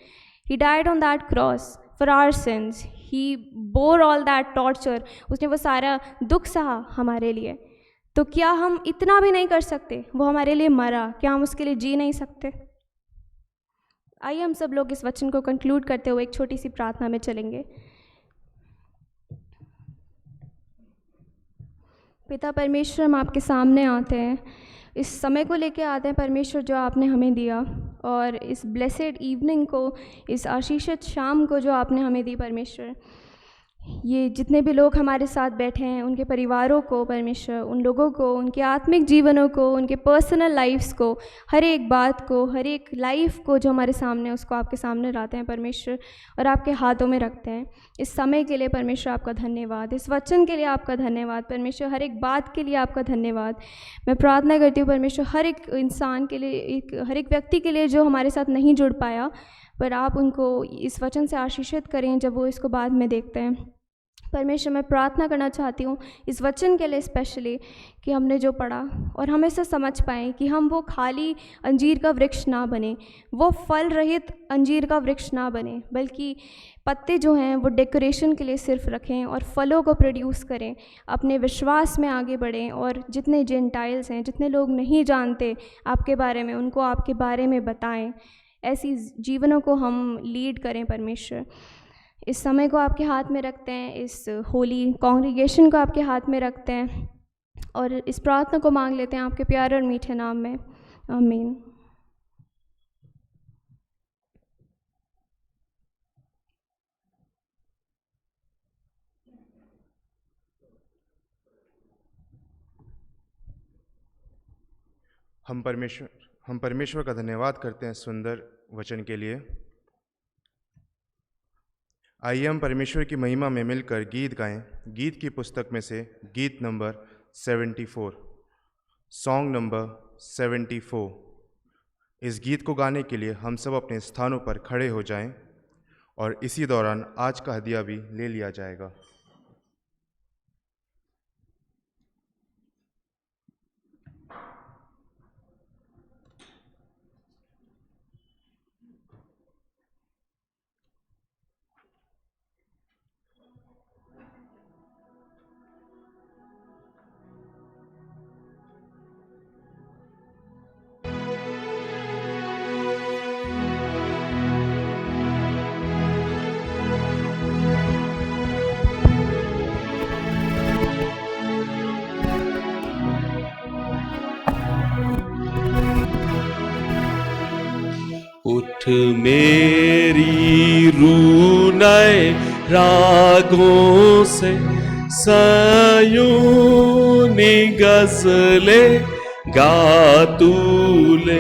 He died on that cross for our sins, he bore all that torture. उसने वो सारा दुख सहा हमारे लिए। तो क्या हम इतना भी नहीं कर सकते? वो हमारे लिए मरा, क्या हम उसके लिए जी नहीं सकते? आइए हम सब लोग इस वचन को कंक्लूड करते हुए एक छोटी सी प्रार्थना में चलेंगे। पिता परमेश्वर, हम आपके सामने आते हैं, इस समय को लेके आते हैं परमेश्वर जो आपने हमें दिया, और इस ब्लेसेड इवनिंग को, इस आशीषित शाम को जो आपने हमें दी परमेश्वर। ये जितने भी लोग हमारे साथ बैठे हैं उनके परिवारों को परमेश्वर, उन लोगों को, उनके आत्मिक जीवनों को, उनके पर्सनल लाइफ्स को, हर एक बात को, हर एक लाइफ को जो हमारे सामने, उसको आपके सामने लाते हैं परमेश्वर और आपके हाथों में रखते हैं। इस समय के लिए परमेश्वर आपका धन्यवाद, इस वचन के लिए आपका धन्यवाद परमेश्वर, हर एक बात के लिए आपका धन्यवाद। मैं प्रार्थना करती हूँ परमेश्वर हर एक इंसान के लिए, हर एक व्यक्ति के लिए जो हमारे साथ नहीं जुड़ पाया, पर आप उनको इस वचन से आशीषित करें जब वो इसको बाद में देखते हैं। परमेश्वर, मैं प्रार्थना करना चाहती हूँ इस वचन के लिए स्पेशली कि हमने जो पढ़ा और हम इसे समझ पाएँ कि हम वो खाली अंजीर का वृक्ष ना बने, वो फल रहित अंजीर का वृक्ष ना बने, बल्कि पत्ते जो हैं वो डेकोरेशन के लिए सिर्फ रखें और फलों को प्रोड्यूस करें, अपने विश्वास में आगे बढ़ें, और जितने जेंटाइल्स हैं, जितने लोग नहीं जानते आपके बारे में, उनको आपके बारे में बताएं। ऐसी जीवनों को हम लीड करें परमेश्वर। इस समय को आपके हाथ में रखते हैं, इस होली कॉन्ग्रीगेशन को आपके हाथ में रखते हैं और इस प्रार्थना को मांग लेते हैं आपके प्यारे और मीठे नाम में, आमीन। हम परमेश्वर का धन्यवाद करते हैं सुंदर वचन के लिए। आइए हम परमेश्वर की महिमा में मिलकर गीत गाएं। गीत की पुस्तक में से गीत नंबर 74, सॉन्ग नंबर 74। इस गीत को गाने के लिए हम सब अपने स्थानों पर खड़े हो जाएं और इसी दौरान आज का हदिया भी ले लिया जाएगा। उठ मेरी रूह नए रागों से सयूनी गज़ले गा तू ले,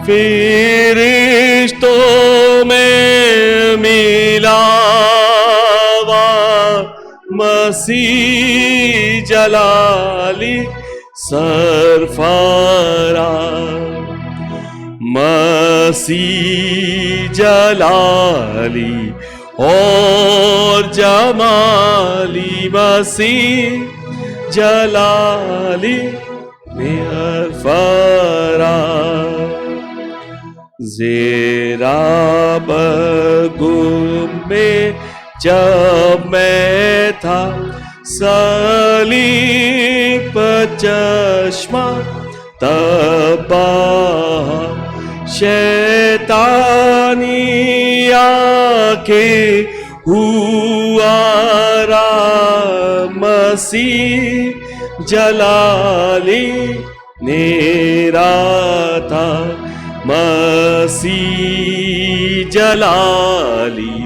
फरिश्तों में मिलावा मसीह जलाली सरफराज, मसीह जलाली और जमाली, मसीह जलाली सरफराज। ज़ेरा बगुम में जब मैं था, सलीब पर चश्मा तबा, शैतानी आके हुआ मसीह जलाली नेरा था, मसीह जलाली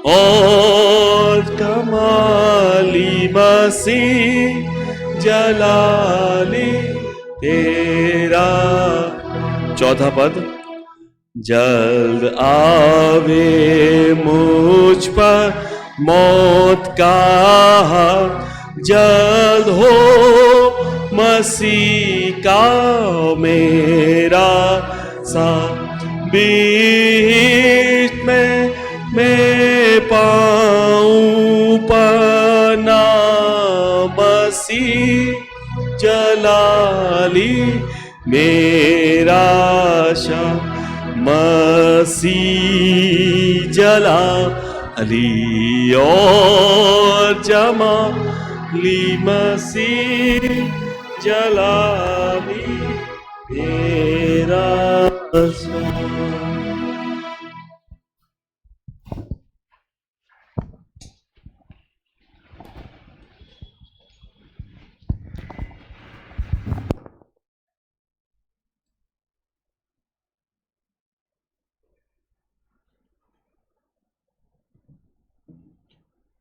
और कमाली, मसीह जलाली तेरा। चौथा पद, जल्द आवे मुझ पर मौत का हाथ, जल्द हो मसीह का मेरा साथ, बीच में मैं पाऊं पना, मसीह जलाली मेरा शाह, मसीह जलाली और जमाली, मसीह जलाली मेरा शाह।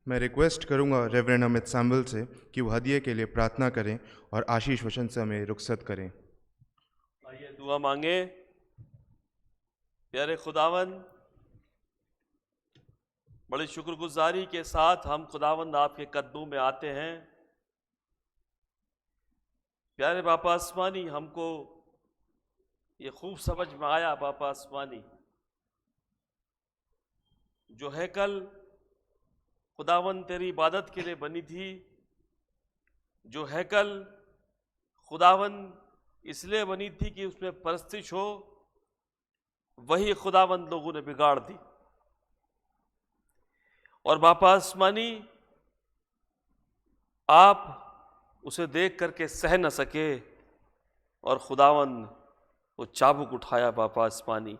मैं रिक्वेस्ट करूंगा रेवरेंड अमित सैमुअल से कि वो हदिये के लिए प्रार्थना करें और आशीष वचन से हमें रुखसत करें। आइए दुआ मांगे। प्यारे खुदावंद, बड़ी शुक्रगुजारी के साथ हम खुदावंद आपके कदमों में आते हैं। प्यारे बापा आसमानी, हमको ये खूब समझ में आया बापा आसमानी, जो हैकल खुदावंद तेरी इबादत के लिए बनी थी, जो हैकल खुदावंद इसलिए बनी थी कि उसमें परस्तिश हो, वही खुदावंद लोगों ने बिगाड़ दी। और बापा आसमानी, आप उसे देख करके सह न सके और खुदावंद वो चाबुक उठाया बापा आसमानी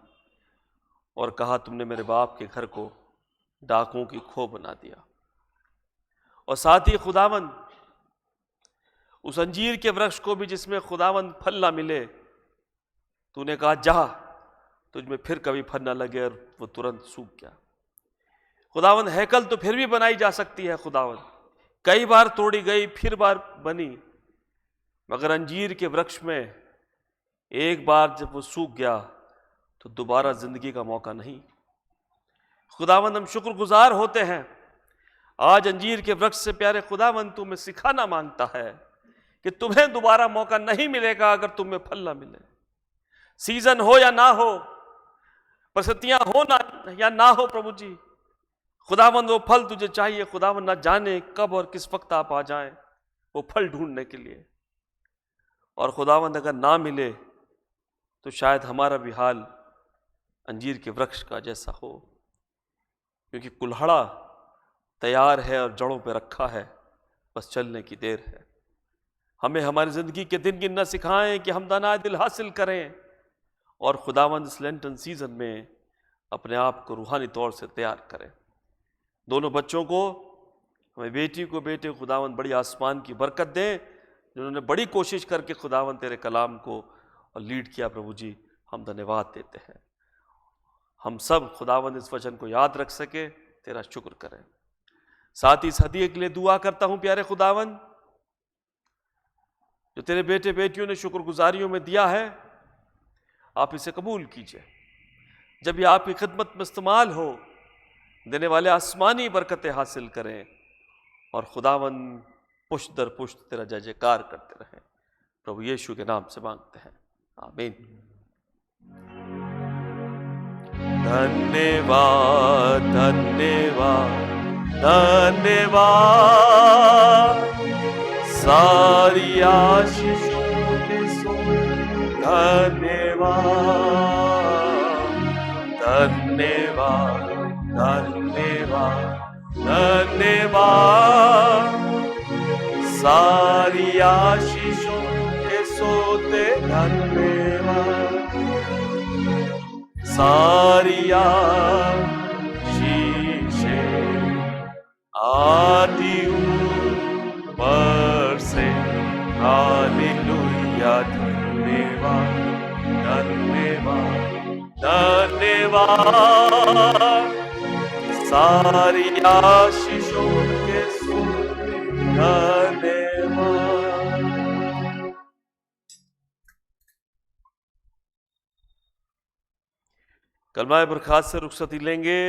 और कहा, तुमने मेरे बाप के घर को डाकुओं की खो बना दिया। और साथ ही खुदावन उस अंजीर के वृक्ष को भी जिसमें खुदावन फल ना मिले, तूने कहा जा, तुझमें फिर कभी फल ना लगे, और वो तुरंत सूख गया। खुदावन हैकल तो फिर भी बनाई जा सकती है खुदावन, कई बार तोड़ी गई फिर बार बनी, मगर अंजीर के वृक्ष में एक बार जब वो सूख गया तो दोबारा जिंदगी का मौका नहीं। खुदावन हम शुक्रगुजार होते हैं आज अंजीर के वृक्ष से प्यारे खुदावन तुम्हें सिखाना मांगता है कि तुम्हें दोबारा मौका नहीं मिलेगा अगर तुम्हें फल ना मिले। सीजन हो या ना हो, परिस्थितियां हो ना या ना हो, प्रभु जी खुदावन वो फल तुझे चाहिए। खुदावन ना जाने कब और किस वक्त आप आ जाएं वो फल ढूंढने के लिए। और खुदावन अगर ना मिले तो शायद हमारा भी हाल अंजीर के वृक्ष का जैसा हो, क्योंकि कुल्हाड़ा तैयार है और जड़ों पे रखा है, बस चलने की देर है। हमें हमारी ज़िंदगी के दिन गिनना सिखाएं कि हम दाना दिल हासिल करें, और खुदावंद इस लेंटन सीज़न में अपने आप को रूहानी तौर से तैयार करें। दोनों बच्चों को, हमें बेटी को बेटे खुदावंद बड़ी आसमान की बरकत दें, जिन्होंने बड़ी कोशिश करके खुदावंद तेरे कलाम को और लीड किया। प्रभु जी हम धन्यवाद देते हैं। हम सब खुदावंद इस वचन को याद रख सके, तेरा शुक्र करें। साथ ही इस हदीये के लिए दुआ करता हूँ प्यारे खुदावंद, जो तेरे बेटे बेटियों ने शुक्रगुजारियों में दिया है, आप इसे कबूल कीजिए। जब ये आपकी खिदमत में इस्तेमाल हो, देने वाले आसमानी बरकतें हासिल करें, और खुदावंद पुष्ट दर पुष्ट तेरा जय जयकार करते रहें। प्रभु यीशु के नाम से मांगते हैं, आमीन। धन्यवाद धन्यवाद धन्यवाद, सारी आशीषों के सो धन्यवाद धन्यवाद धन्यवाद धन्यवाद, सारी आशीषों के सोते धन्यवाद, सारी आशीषें आदि ऊपर से, हालेलुया धन्यवाद धन्यवाद धन्यवाद, सारी आशीषों के सोते धन्यवाद। कलमाए बरखात से रुखसती लेंगे।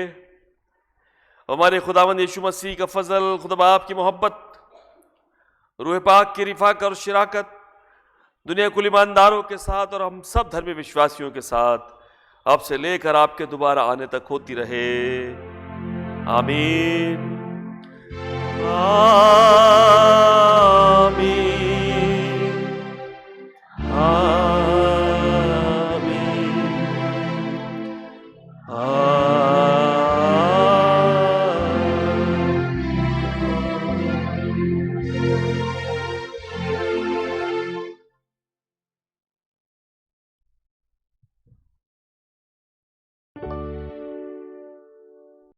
हमारे खुदावंद यीशु मसीह का फजल, खुदा बाप की मोहब्बत, रूह पाक की रिफाकत और शिराकत दुनिया कुल ईमानदारों के साथ और हम सब धर्मी विश्वासियों के साथ अब से लेकर आपके दोबारा आने तक होती रहे, आमीन।